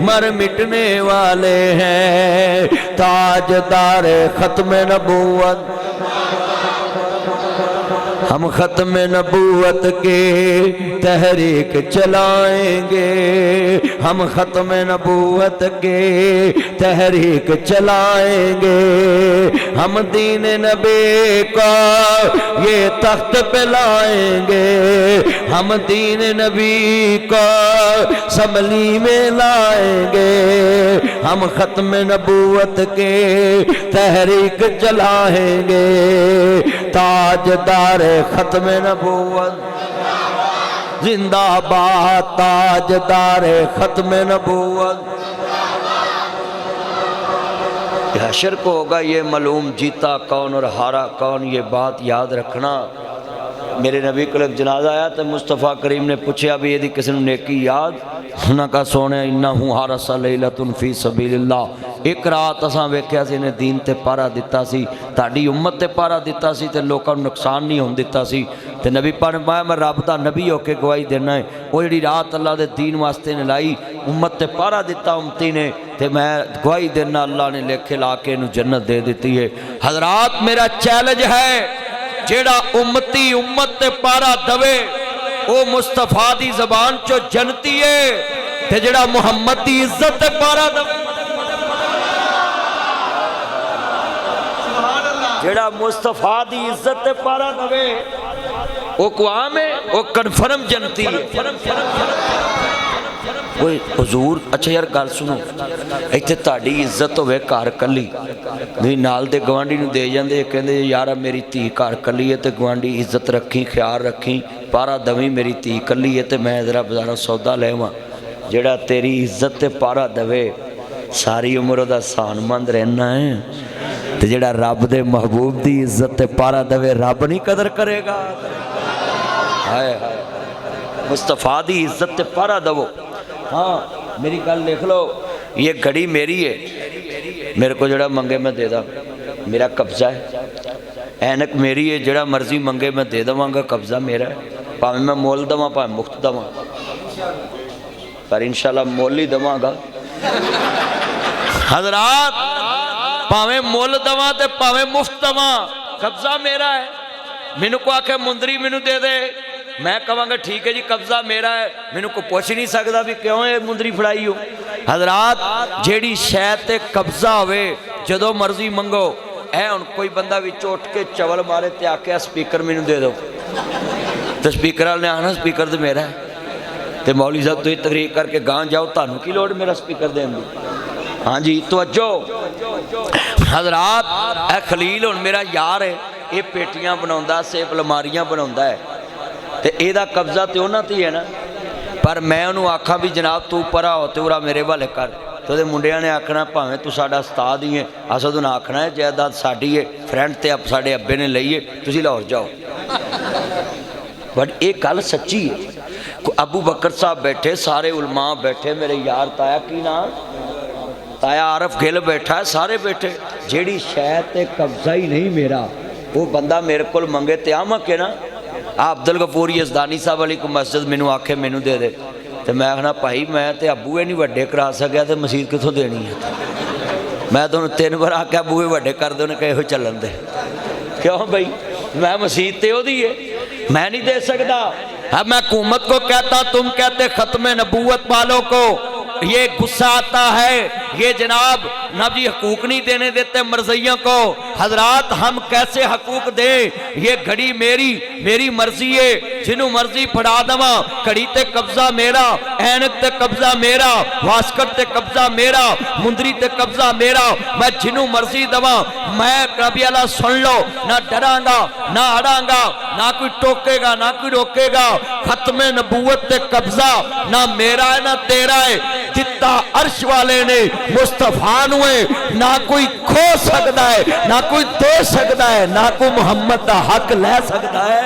मर मिटने वाले हैं। ताजदार खत्म नबूवत। हम खत्म नबूवत के तहरीक चलाएंगे, हम खत्म नबूवत के तहरीक चलाएंगे, हम दीन नबी का ये तख्त पे लाएंगे, हम दीन नबी का संभली में लाएंगे, हम खत्म नबूवत के तहरीक चलाएंगे। ताजदार खत्म नबूवत जिंदाबाद, ताजदार खत्म नबूवत। हशर को होगा ये मालूम जीता कौन और हारा कौन। ये बात याद रखना। मेरे नबी को जनाजा आया तो मुस्तफा करीम ने पूछा भी यदि किसी ने नेकी याद, उन्होंने कहा सोने इन्ना हूँ हारसा लैलतुन फी सबीलिल्लाह, एक रात असां वेख्या सी ने दीन ते पारा दिता सी, ताड़ी उम्मत ते पारा दिता सी ते लोकां नूं नुकसान नहीं होण दिता सी। ते नबी पाक ने मैं रब दा नबी होके गवाही देना है, वो जिहड़ी रात अल्लाह दे दीन वास्ते ने लाई, उम्मत ते पारा दिता उम्मती ने, ते मैं गवाही देना अल्लाह ने लेखे ला के इनू जन्नत दे दी है। हजरात मेरा चैलेंज है, जेड़ा उम्मती उम्मत ते पारा दवे वो मुस्तफा दी जबान चो जनती है, ते जेड़ा मुहम्मद दी इज्जत ते पारा दवे, जेड़ा मुस्तफा दी इज्जत ते पारा दवे वो कुआम है, वो कन्फर्म जनती है। कोई हुजूर अच्छा यार गल सुनो, इत्थे ताड़ी इज्जत होवे घर कली, नहीं नाल दे गवांढी नूं दे जांदे, कहंदे यार मेरी धी घर कली है ते गवांढी इज्जत रखी ख्याल रखी पारा दवी, मेरी धी कली है ते मैं जरा बाजारों सौदा लेवां। जेड़ा तेरी इज्जत ते पारा दवे सारी उम्र दा सानमंद रहना है, ते जेड़ा रब दे महबूब दी इज्जत ते पारा दवे रब नहीं कदर करेगा। हाय हाय मुस्तफा दी इज्जत ते पारा दवो। हाँ मेरी गल लिख लो, ये घड़ी मेरी है, मेरे को जड़ा मंगे मैं दे दा, मेरा कब्जा है। ऐनक मेरी है, जड़ा मर्जी मंगे मैं दे देवांगा, कब्जा मेरा है। भावें मैं मोल दवा भावें मुफ्त दवा, पर इंशाल्लाह मोल ही दवांगा। हजरात भावें मोल दवा ते भावें मुफ्त दवा, कब्जा मेरा है। मैनू को आखे मुंदरी मैनू दे दे, मैं कहांगा ठीक है जी कब्जा मेरा है, मैनू को पूछ नहीं सकता भी क्यों ये मुंदरी फड़ाई हो। हजरात जेड़ी शै ते कब्जा होवे जदों मर्जी मंगो। ऐ हुण कोई बंदा विच उठ के चवल मारे ते आखे स्पीकर मैनू दे दो, तो स्पीकर वाले ने आना स्पीकर तो मेरा है, तो मौलवी साहब तुसीं तकरीर करके गां जाओ, तुहानू की लोड़ मेरा स्पीकर देण दी। हाँ जी तवज्जो। हजरात ए खलील हुण मेरा यार है, ये पेटियां बनाउंदा, सेफ अलमारियां बनाउंदा है, तो यदा कब्जा तो उन्होंने ते है ना, पर मैं उन्होंने आखा भी जनाब तू परा हो तो उरा मेरे वाले कर, तो वो मुंडिया ने आखना भावें तू साडा उस्ताद ही है, अस उन्होंने आखना है जायदाद साडी है, फ्रेंड तो साडे अब्बे ने लई है, तुसीं लाहौर जाओ। बट ये गल सच्ची है। अबू बकर साहब बैठे, सारे उलमा बैठे, मेरे यार ताया की नाम ताया आरफ गिल बैठा है, सारे बैठे। जेड़ी शै ते कब्जा ही नहीं मेरा, वो बंदा मेरे को मंगे ते आमक है ना। अब्दुल गफूर यज़दानी साहब वाली को मस्जिद मैनू आखे मैनू दे दे, तो मैं आखना भाई मैं तो बूहे नहीं वड्डे करा सकिया, तो मसीत कितों देनी है। मैं तुहानू 3 बार आख्या बूहे वड्डे कर दो, ने कहे चलन दे, क्यों भाई मैं मसीत तो ओदी है, मैं नहीं दे सकता। अब मैं हुकूमत को कहता, तुम कहते खत्म नबूवत वालों को, ये गुस्सा आता है, ये जनाब नबी हकूक नहीं देने देते मर्जियों को। हजरात हम कैसे हकूक दें, ये घड़ी मेरी, मेरी मर्जी है, जिन्हों मर्जी फड़ा दवा, घड़ी ते कब्जा मेरा, ऐनक ते कब्जा मेरा, वास्कट ते कब्जा मेरा, मुंदरी ते कब्जा मेरा, मैं जिन्हों मर्जी दवा। मैं नबी अल्लाह सुन लो, ना डरांगा ना अड़ांगा, ना कोई टोकेगा ना कोई रोकेगा। खत्म नबूवत ते कब्जा ना मेरा है ना तेरा है, जितना अर्श वाले ने मुस्तफा नुए ना कोई खो सकता है, ना कोई दे सकता है, ना कोई मुहम्मद का हक ले सकता है।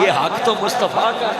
ये हक तो मुस्तफा का।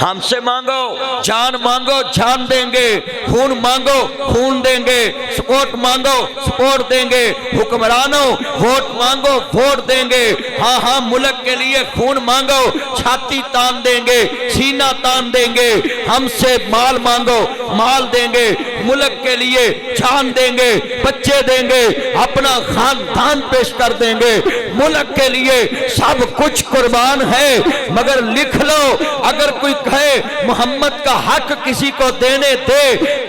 हमसे मांगो जान देंगे, खून मांगो खून देंगे, सपोर्ट मांगो सपोर्ट देंगे, हुक्मरानों वोट मांगो वोट देंगे। हाँ हाँ मुल्क के लिए खून मांगो, छाती तान देंगे, सीना तान देंगे। हमसे माल मांगो माल देंगे, मुल्क के लिए जान देंगे, बच्चे देंगे, अपना खानदान पेश कर देंगे। मुल्क के लिए सब कुछ कुर्बान है। मगर लिख लो, अगर कोई कहे मुहम्मद का हक किसी को देने दे,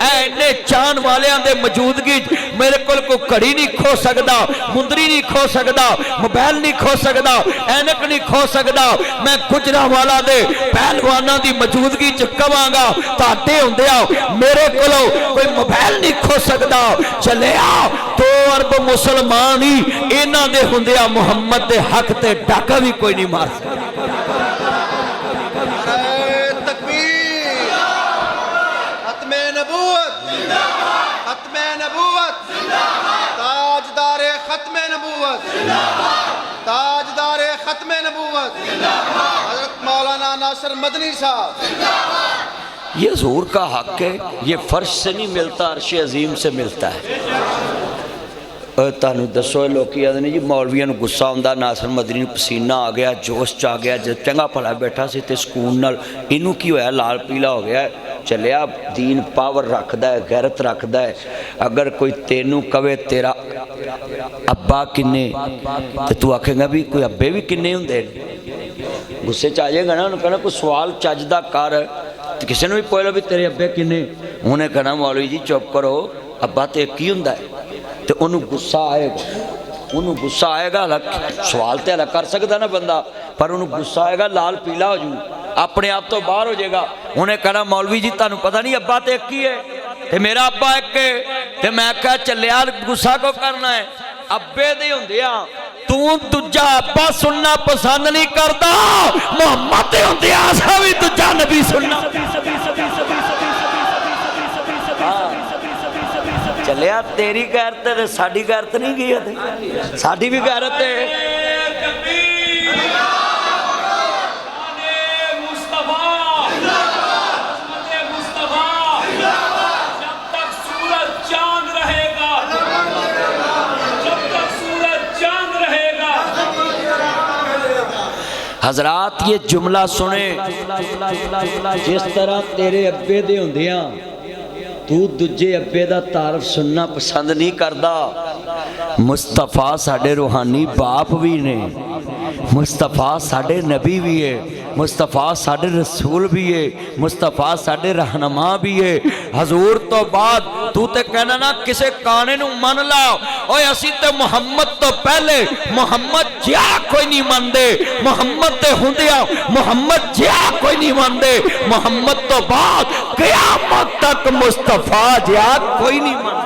ऐने चान वालियां दे मौजूदगी मेरे को घड़ी नहीं खो सकता, मुंदरी नहीं खो सकता, मोबाइल नहीं खो सकता, ऐनक नहीं खो सकता। मैं गुजरांवाला दे पहलवाना की मौजूदगी च कवांगा, ताते हुंदिया मेरे को कोई मोबाइल नहीं खो सकता। चलिया 2 अरब मुसलमान ही इन्हां दे हुंदिया मुहम्मद दे हक ते डाका भी कोई नहीं मार सकता। ताजदारे खत्म नबूवत, ताजदारे खत्म नबूवत हजरत मौलाना नासिर मदनी साहब। ये हुजूर का हक है, ये फर्श से नहीं मिलता, अर्श अजीम से मिलता है। तुहानू दसो लोग आते हैं जी मौलवियों को गुस्सा आता, नासिर मदनी नूं पसीना आ गया, जोश च आ गया, जब चंगा भला बैठा से तो सुकून नाल इनू की होया, लाल पीला हो गया, चलिया दीन पावर रखता है, गैरत रखता है। अगर कोई तेनू कवे तेरा अब्बा किन्ने तो तू आखेगा भी कोई अब्बे भी किन्ने हुंदे, गुस्से च आ जाएगा ना। उन्हें कहना कोई सवाल चजदा कर, किसी ने भी पुछ लो भी तेरे अब्बे किन्ने, उन्हें कहना मौलवी जी चुप करो, अब्बा तो एक ही हुंदा है। तो उन्होंने गुस्सा आएगा, उन्होंने गुस्सा आएगा, सवाल तो हला कर सकता ना बंदा, पर उन्होंने गुस्सा आएगा, लाल पीला हो जू, अपने आप तो बाहर हो जाएगा। उन्हें कहना मौलवी जी तुहानू पता नहीं अब्बा तो एक ही है, तो मेरा अब्बा एक है। तो मैं क्या चलिया गुस्सा को करना है, अब्बे दे हुंदिया तू दूजा अब्बा सुनना पसंद नहीं करता, मुहम्मद दे हुंदिया असां भी दूजा नबी सुनना। चलिया तेरी गैरत है, साडी गैरत नहीं गई, साडी भी गैरत है। हजरात ये जुमला सुने, जिस तरह तेरे अब्बे दे हुंदियां तू दूजे अब्बे दा तारफ सुनना पसंद नहीं करता, मुस्तफा साडे रूहानी बाप भी ने, मुस्तफा साडे नबी भी है, मुस्तफा साडे रसूल भी है, मुस्तफा साडे रहनुमा भी है। हजूर तो बाद तू ते कहना ना किसे काने नू मन ला, ओए असी ते मुहम्मद तो पहले मुहम्मद जिया कोई नहीं मनदे, मुहम्मद ते हुंदिया मुहम्मद जिया कोई नहीं मनदे, मुहम्मद तो बाद क़यामत तक मुस्तफा जिया कोई नहीं मनदे।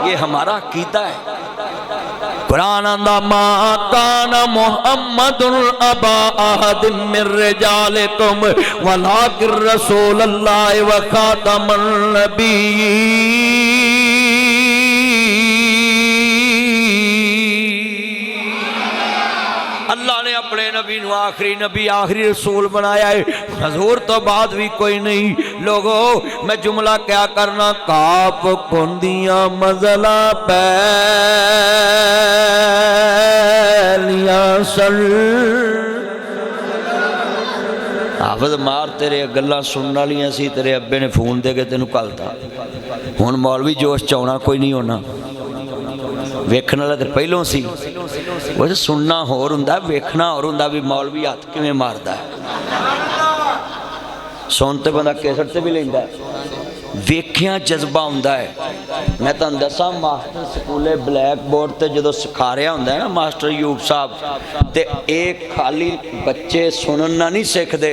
ये हमारा अकीदा है। कुरान आंदा मा काना मुहम्मदुन अबा अहद मिन रिजालिकुम वलाकिन रसूलुल्लाह व खातमुन नबिय्यीन। अल्लाह ने अपने नबी नू आखिरी नबी आखिरी रसूल बनाया है, हजूर तो बाद भी कोई नहीं। लोगो मैं जुमला क्या करना, काफ कुंदियां मजला पैलियां सल। हाफिज मार तेरे गल्लां सुनने वालियां सी, तेरे अब्बे ने फोन दे के तेनू घलता, हुण मौलवी जोश च आउणा कोई नहीं होना, वेखण वाला तो पहलों सी, वो सुनना होर हुंदा, वेखना होर हुंदा भी मौलवी हथ किवें मारदा है। सुन ते बंदा कैसेट ते भी लैंदा, वेख्या जज्बा हुंदा है। मैं तुहानू दसां मास्टर स्कूले ब्लैक बोर्ड ते जदों सिखा रहा हुंदा है ना मास्टर यूब साहब, ते एक खाली बच्चे सुनना नहीं सीखते,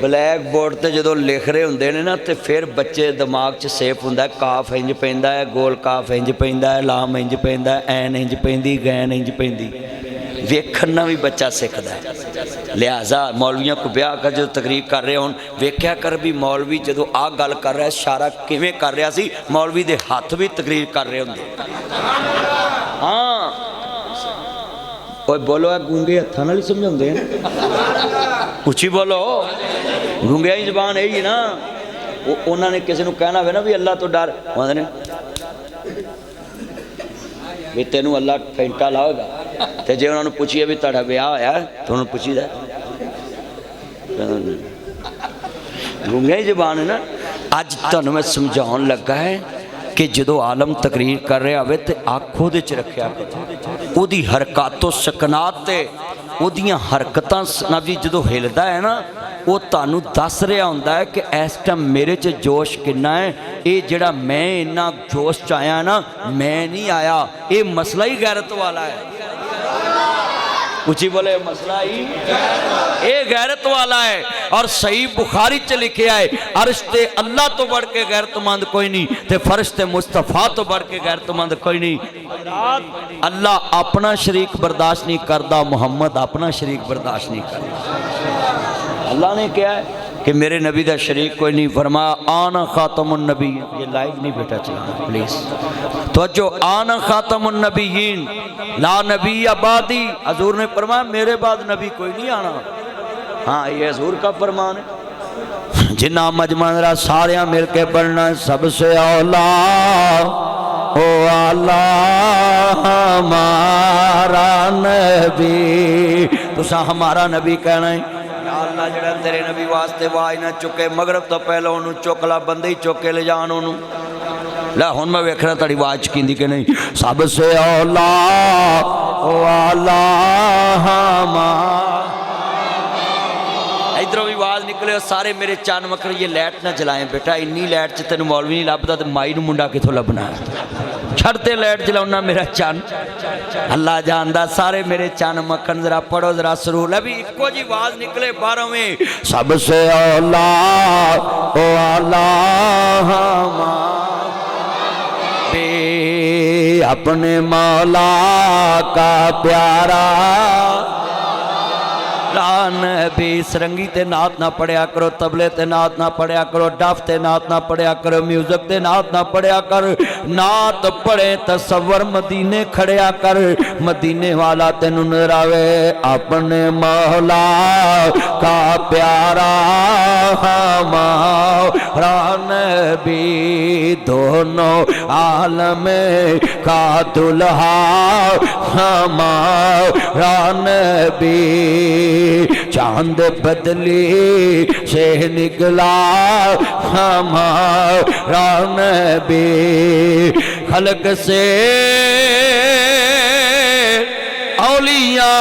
ब्लैक बोर्ड ते जदों लिख रहे हुंदे ने ना ते फिर बच्चे दिमाग च सेफ हुंदा है, काफ इंज पैंदा है, गोल काफ इंज पैंदा है, लाम इंज पैंदा है, ऐन इंज पैंदी, गैन इंज पैंदी, वेखना भी बच्चा सीखता है। लिहाजा मौलवियों को ब्याह कर जो तकरीर कर रहे हो वेख्या कर भी मौलवी जो आ गल कर रहा है इशारा किवें कर रहा सी, मौलवी दे हाथ भी तकरीर कर रहे होंगे। हाँ कोई बोलो गूंगे हत्थां नाल ही समझाउंदे हैं, उची बोलो, गूंगे ही जबान यही है ना। उन्होंने किसी को कहना हो ना भी अल्लाह तो डर, आंदे ने भी तेनू अल्लाह फेंटा लाएगा, तो जे उन्होंने पूछिए भी तुहाडा ब्याह होया तो उन्होंने पूछीदा गूंगे ही जबान है ना। अज तुहानू मैं समझाउण लगा है कि जो आलम तकरीर कर रहा हो तो अख उहदे च रखिया करो, उहदी हरकतों सकनात ते उहदियां हरकतां भी जो हिलदा है ना वो तुहानू दस रहा होंदा है कि इस टाइम मेरे च जोश किन्ना है, ये जिहड़ा मैं इन्ना जोश च आया ना मैं नहीं आया, ये मसला ही गैरत वाला है। उची बोले मसला ही ये गैरत वाला है। और सही बुखारी च लिखे है अर्श ते अल्लाह तो बढ़ के गैरतमंद कोई नहीं, ते फर्श ते मुस्तफा तो बढ़ के गैरतमंद कोई नहीं। अल्लाह अपना शरीक बर्दाश्त नहीं करता, मुहम्मद अपना शरीक बर्दाश्त नहीं करता। अल्लाह ने क्या है कि मेरे नबी का शरीक कोई नहीं। फरमाया आना खातमुन नबी, ये लाइव नहीं बेटा चलाना प्लीज़। तो जो आना खातमुन नबीयीन ला नबी आबादी, हजूर ने फरमाया मेरे बाद नबी कोई नहीं आना। हाँ ये हजूर का फरमान है। जिन्ना मजमा जरा सारे मिल के पढ़ना, सबसे औला ओ अल्लाह हमारा नबी। तुसा हमारा नबी कहना है, या अल्लाह जड़ा तेरे नबी वास्ते आवाज ना चुके, मगरब तो पहले उन्होंने चुक ला, बंदे ही चुक के ले जान उन्होंने। लै हुण मैं वेखना तेरी आवाज कींदी कि नहीं। सबसे औला ओ अल्लाह हमारा, इधरों भी आवाज निकले सारे मेरे चन मकर। ये लाइट ना जलाएं बेटा, इन्नी लाइट च तेन मौलवी नहीं लभदा तो माई नूं मुंडा किथों लभना। छड़ते लाइट जलाउना मेरा चन, अल्लाह जानदा सारे मेरे चन मक्खन। जरा पढ़ो जरा सरूल है भी इको जी आवाज निकले बाहरों में, सबसे औला ओ अल्लाह अपने मौला का प्यारा नबी। सरंगी ते नात ना पढ़िया करो, तबले ते नात ना पढ़िया करो, डफ ते नात ना पढ़िया करो, म्यूजिक ते नात ना पढ़िया कर। नात पढ़े तसव्वुर मदीने खड़िया कर, मदीने वाला तेनू नजर आवे। अपने मौला का प्यारा हमारा नबी, दोनों आलम का दुल्हा हमारा नबी। चांद बदली से निकला हमारा नबी, खलक से औलिया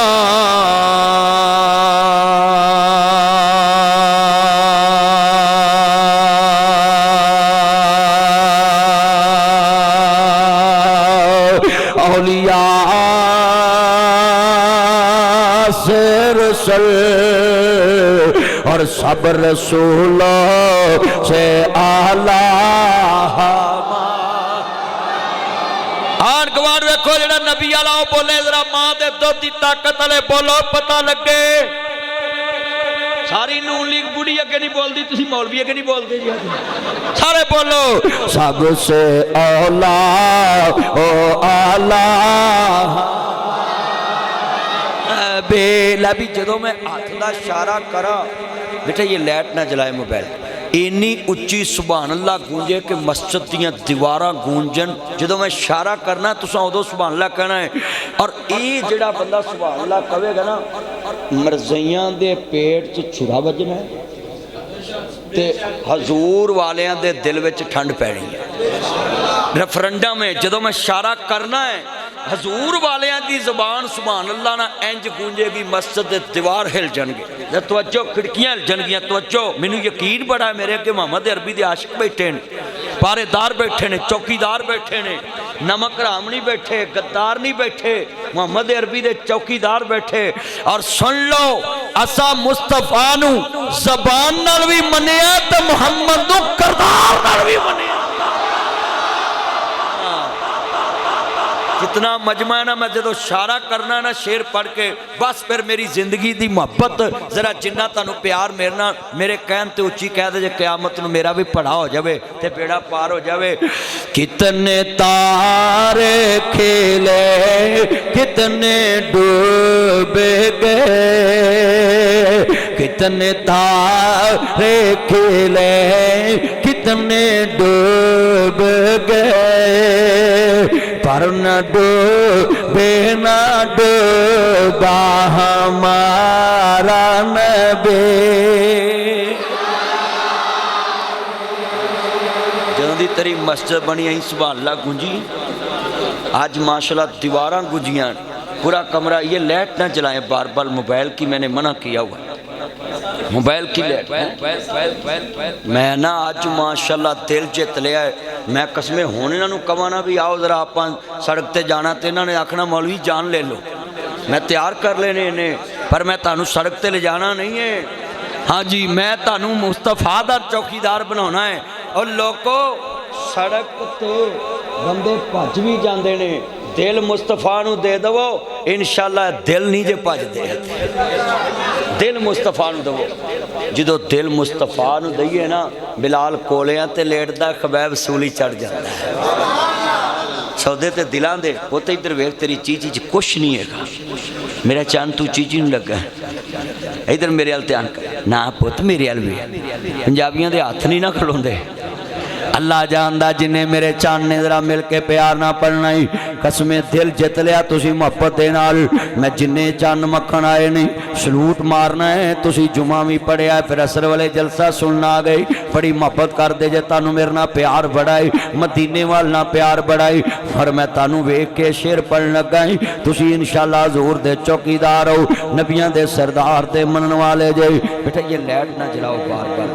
औलिया से रसूल और सब रसूलों से आला। आन गवार देखो जरा नबी आला बोले, जरा मां दे दुध की ताकत वाले बोलो, पता लगे। सारी नून लीग बुढ़ी अगे नहीं बोलती, तुसी मौलवी अगे नहीं बोलते जी। सारे बोलो, सबसे औला ओ आला बेला भी। जो मैं हाथ का इशारा करा बेटा, ये लाइट ना जलाए मोबाइल, इन्नी उच्ची सुभान अल्लाह गूंजे कि मस्जिद दियां दीवारां गूंजन। जो मैं इशारा करना तुसां उदों सुभान अल्लाह कहना है। और ये जिहड़ा बंदा सुभान अल्लाह कहेगा ना, मरज़इयां दे पेट च छुरा वजना है ते हजूर वालियां दे दिल विच ठंड पैनी है। रेफरेंडम में जो मैं इशारा करना है, हजूर वालियां दी ज़बान सुभान अल्लाह ना इंज गूंजेगी, मस्जिद दे दीवार हिल जाएंगे। तवज्जो, खिड़कियां हिल जाएंगियां। तवज्जो, मैनू यकीन बड़ा है मेरे अगे मोहम्मद अरबी दे आशिक बैठे ने, पारेदार बैठे ने, चौकीदार बैठे ने, नमक हराम नहीं बैठे, गद्दार नहीं बैठे, मोहम्मद अरबी दे चौकीदार बैठे। और सुन लो, असा मुस्तफा नू ज़बान नाल भी मनिया ते मुहम्मद नू करदार नाल भी मनिया। जितना मजमा है ना, मैं जो इशारा करना ना शेर पढ़ के, बस फिर मेरी जिंदगी की मुहब्बत जरा जिन्ना तुहानू प्यार मेरे ना, मेरे कहन ते उच्ची कह दे, जे क़यामत नू मेरा भी पड़ा हो जाए ते बेड़ा पार हो जाए। कितने तारे खिले, कितने डूब गए, कितने तारे खिले, कितने डूब गए, पर न डूबे न डूबा हमारा नबी। जदों दी तेरी मस्जिद बनी आई सुभान अल्लाह गूंजी, आज माशाल्लाह दीवारां गूंजियां, पूरा कमरा। ये लाइट ना जलाएं बार बार, मोबाइल की मैंने मना किया हुआ, मोबाइल की लाइट। मैं ना आज माशाल्लाह दिल जित लिया है। मैं कसमें हुण इन्हां नूं कवां ना भी आओ जरा आपां सड़क ते जाना, तो इन्हां ने आखना मौलवी जान ले लो। मैं तैयार कर लेने इन्हें, पर मैं तुहानूं सड़क ते ले जाना नहीं है। हाँ जी, मैं तुहानूं मुस्तफा दा चौकीदार बनाना है। और लोगों सड़क ते बंदे भज भी जाते हैं, दिल मुस्तफा नू दे दवो इंशाअल्लाह दिल नहीं जे भजदे दिल मुस्तफा नू दवो जो दिल मुस्तफा नू दईए ना बिलाल कोलियां ते लेटदा खबैब सूली चढ़ जाता है सौदे ते दिलां दे पुत इधर वेख तेरी चीज़ कुछ नहीं है मेरा चंद तू चीज़ी नूं लगा इधर मेरे अल ध्यान कर ना पुत मेरे अल भी पंजाबियों के हथ नहीं ना खलोंदे अल्लाह जानदा जिन्हें मेरे चंद ने जरा मिल के प्यार ना पढ़ना ही कसमें दिल जित लिया तुसी मुहब्बत दे नाल मैं जिन्ने चंद मक्खन आए नहीं सलूट मारना है तुसी जुमा भी पढ़िया है फिर असर वाले जलसा सुनना आ गई बड़ी मुहब्बत कर दे जे तानू मेरे ना प्यार बढ़ाई मदीने वाल ना प्यार बढ़ाई और मैं तानू वेख के शेर पढ़न लगा ही तुसी इंशाअल्लाह हजूर दे चौकीदार हो नबियां दे सरदार ते मनन वाले जे बेटा ये लाइट ना जलाओ बार बार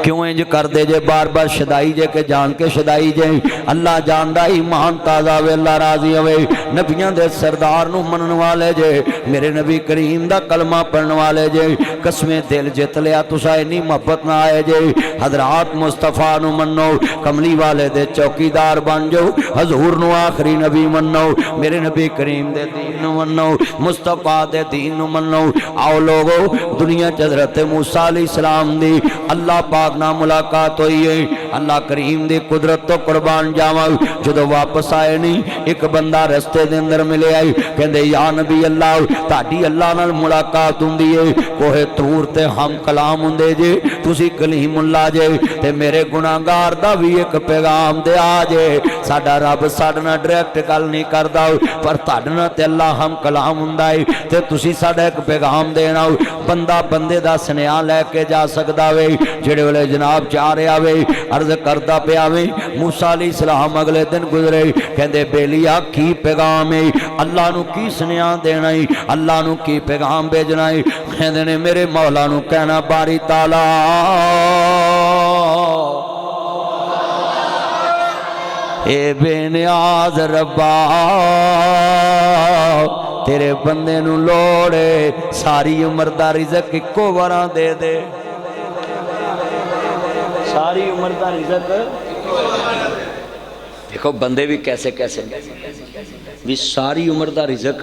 क्यों इंज कर दे जे बार बार शदाई जे के जान के शदाई जे अल्लाह जानदा ईमान ताज़ा वे अल्लाह राजी होवे नबियां दे सरदार नू मनन वाले जे मेरे नबी करीम दा कलमा पढ़न वाले जे कसमें दिल जित लिया तुसा इन्नी मोहब्बत ना आए जे हजरात मुस्तफा नू मनो कमली वाले दे चौकीदार बन जाओ हजूर नू आखिरी नबी मनो मेरे नबी करीम दे दीन नू मनो मुस्तफा दे दीन नू मनो आओ लोगो दुनिया च हजरत मूसा अलैहिस्सलाम दी अल्लाह पाक ना मुलाकात हुई है अल्लाह करीम दी कुदरत तो कुर्बान जावा जो वापस आए नहीं एक बंदा रस्ते दे अंदर मिले आई कहंदे या नबी अल्लाह ताड़ी अल्लाह नाल मुलाकात हुंदी है कोहे तूर ते हम कलाम हुंदे जे तुसी कलीमुल्लाह जे ते मेरे गुनाहगार दा भी एक पैगाम दे आ जे साडा रब साडे नाल डायरेक्ट गल नहीं करदा पर ताडे नाल ते अल्लाह हम कलाम हुंदा है ते तुसी साडा एक पैगाम देना बंदा बंदे दा सुनेहा लैके जा सकदा वे जेड़े वेले जनाब जा रहा वे अर्ज करदा पिया वे मूसा अलैहिस्सलाम अगले दिन गुजरे कहंदे बेलिया की पैगाम है अल्लाह नू की सुनेहा देना है अल्लाह नू की पैगाम भेजना है कहंदे ने मेरे मौला नू कहना बारी ताला ए बेनियाज रब्बा तेरे बंदे नू लोड़े सारी उम्र दा रिज़्क इक्को वारा दे दे सारी उम्र का रिज़्क देखो बंदे भी कैसे कैसे भी सारी उम्र का रिज़्क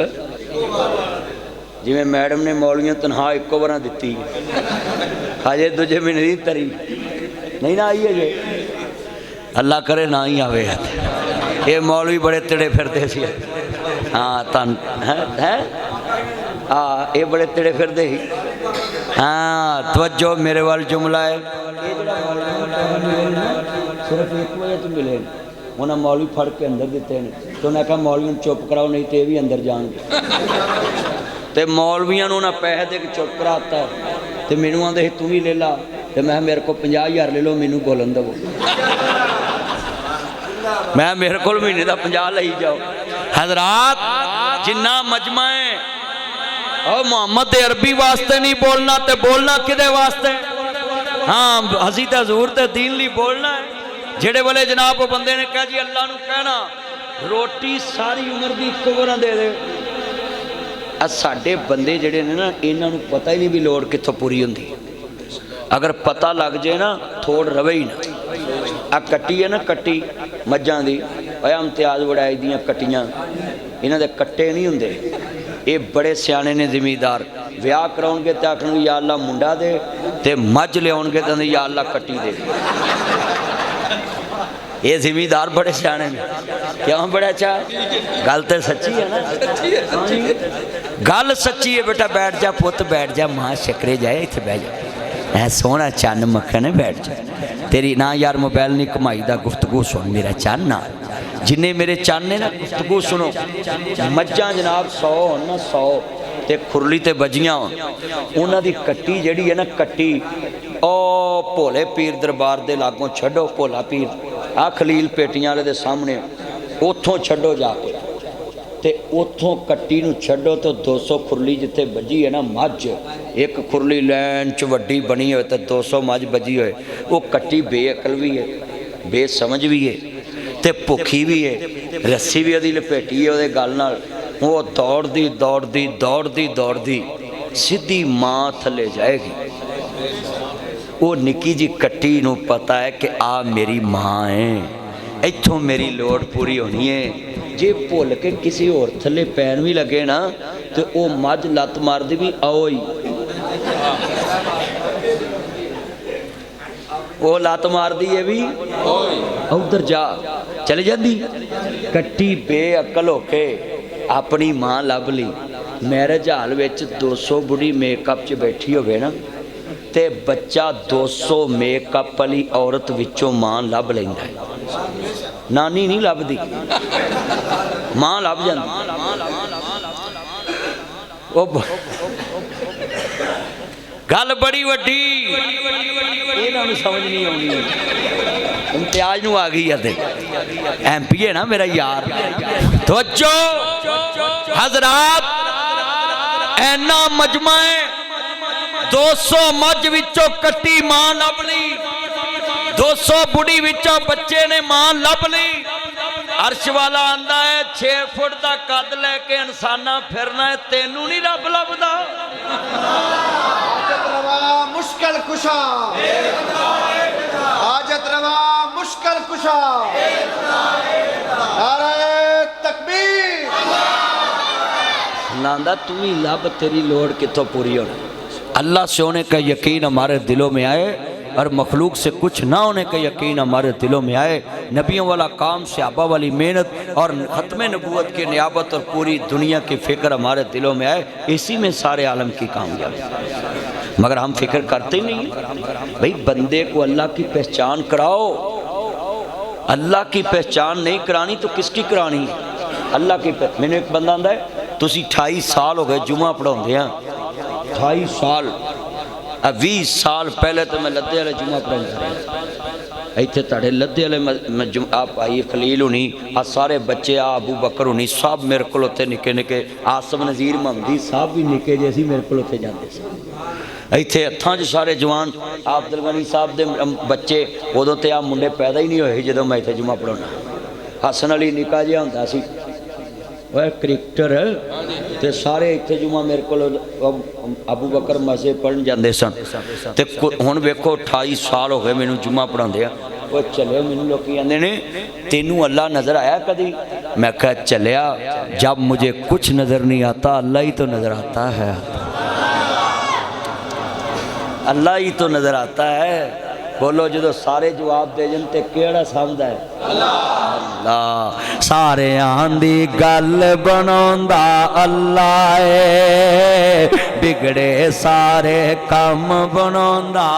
जिमें मैडम ने मौलियां तनख्वाह इक्को बार दी अजे दूजे महीने की तरी नहीं ना आई अजे अल्लाह करे ना ही आवे ये मौलवी बड़े तिड़े फिरते सी हाँ तन है हाँ ये बड़े तिड़े फिरते ही हाँ तवज्जो मेरे वाल जुमला है सिर्फ एक वजह तो मिले उन्हें मौलवी फड़ के अंदर दिते हैं तो उन्हें कहा मौलवी चुप कराओ नहीं तो ये भी अंदर जाएंगे तो मौलवियों उन्हें पैसे दे के चुप कराता है तो मैनू आते तू भी ले ला तो मैं मेरे को 50,000 ले लो मैनू बोलन दवो मैं मेरे को महीने का 50 ली जाओ हजरात जिन्ना मजमा है और मोहम्मद अरबी वास्ते नहीं बोलना तो बोलना किदे वास्ते हाँ असी तो हजूर ते दीन ली बोलना है जेड़े वाले जनाब बंदे ने कहा जी अल्लाह नू कहना रोटी सारी उम्र की इक्को बार दे दे साडे बंदे जेड़े ने ना इन्हां नू पता ही नहीं भी लोड़ कित्थों पूरी हुंदी अगर पता लग जाए ना थोड़ रवे ही ना आ कट्टी है ना कट्टी मज्जां दी इम्तियाज वड़ाई दियां कट्टियां इन्हां दे कट्टे नहीं हुंदे ये बड़े सियाने ने जिमीदार विआह कराउणगे ते आखणगे या अल्लाह मुंडा दे ते मझ लियाउणगे ते या अल्लाह कट्टी दे ये जिमीदार बड़े सियाने ने क्यों बड़ा अच्छा गल तो सच्ची है ना गल सच्ची है बेटा बैठ जा पुत बैठ जा मां शक्रे जाए इत्थे बह जा ऐ सोहना चन्न मक्खन है बैठ जा तेरी ना यार मोबाइल नहीं कमाई दा गुफ्तगू सुन मेरा चन्न ना जिन्ने मेरे चन्न ने ना गुफ्तगू सुनो मज्जां जनाब 100 होन ना 100 ते खुरली ते बजियां उन्हां दी कट्टी जिहड़ी है ना कट्टी ओ भोले पीर दरबार दे लागों छड्डो भोला पीर आ खलील पेटियां वाले दे सामने उथों छड्डो जाके ते उथों कट्टी नूं छड्डो तो 200 खुरली जिथे बजी है ना मझ एक खुरली लैन च वड्डी बनी हो तो 200 मझ बजी होए वो कट्टी बेअकल भी है बेसमझ भी है ते भुखी भी है रस्सी भी ਉਹਦੀ लपेटी है ਉਹਦੇ गल नाल वो दौड़दी दौड़दी दौड़दी दौड़दी सीधी मां थले जाएगी वो निक्की जी कट्टी नूं पता है कि आ मेरी मां है इत्थों मेरी लोड़ पूरी होनी है जे भुल के किसी होर थले पैन भी लगे ना तो वह मझ लत मारदी भी आओ ही, वो लत मारदी है भी उधर जा चली जाती। कट्टी बेअकल होके अपनी मां लभ ली। मैरिज हाल विच 200 बुढ़ी मेकअप च बैठी होवे ना ते बच्चा 200 मेकअप वाली औरत विचों मां लभ लैंदा है। नानी नहीं लभदी, मां लभ जांदी। ओ गल बड़ी वड्डी, इन्हां समझ नहीं आउंदी। इम्तियाज नूं आ गई है MP है ना मेरा यार। तवज्जो हजरात, ऐना मजमा है 200 मज विचों कट्टी मां लभ ली, 200 बुढ़ी विचों बच्चे ने मां लभ ली। अर्श वाला आंदा है 6 फुट का कद लैके इंसाना फिरना है, तेनू नहीं रब लभदा। हाजत रवा मुश्किल कुशा, हाजत रवा मुश्किल कुशा, नारे तकबीर। नांदा तू ही लब, तेरी लोड़ कितों पूरी होनी। अल्लाह से होने का यकीन हमारे दिलों में आए और मखलूक से कुछ ना होने का यकीन हमारे दिलों में आए। नबियों वाला काम, सहाबा वाली मेहनत और ख़त्म नबूवत की नियाबत और पूरी दुनिया की फ़िक्र हमारे दिलों में आए, इसी में सारे आलम की कामयाबी। मगर हम फिक्र करते ही नहीं। भाई बंदे को अल्लाह की पहचान कराओ, अल्लाह की पहचान नहीं करानी तो किसकी करानी? अल्लाह की। मैंने एक बंदा आंदा है तुसी 28 साल हो गए जुमा पढ़ाते हैं, 28 साल। 20 साल पहले तो मैं लद्दे वाले जुमा पढ़ाता, इतने ताड़े लद्दे वाले आप आई खलील होनी, आ सारे बच्चे आ अबू बकर होनी सब मेरे को उत्थे निके निके, आसम नज़ीर महमदी साहब भी निके जे सी मेरे को उत्थे जाते सी। इत्थे हत्थां 'च सारे जवान आप अब्दुल गनी साहब दे बच्चे, उदों ते आ मुंडे पैदा ही नहीं होए जदों मैं इत्थे जुमा पढ़ाउणा। हसन अली निका जिहा हुंदा सी, वह क्रिकेटर ते सारे इत्थे जुमा मेरे को अबू बकर मस्जिद पढ़न जाते सन। ते हुण वेखो 28 साल हो गए मैनू जुमा पढ़ाते हैं। वो चलियो, मैनू लोग कहते ने तेनू अल्लाह नज़र आया कभी? मैं कहा चलिया, जब मुझे कुछ नज़र नहीं आता अल्लाह ही तो नज़र आता है, अल्लाह ही तो नज़र आता है। बोलो जो सारे जवाब दे जन ते केड़ा समझदा है? अल्लाह। सारे आंदी गल बनांदा अल्लाह है, बिगड़े सारे कम बनांदा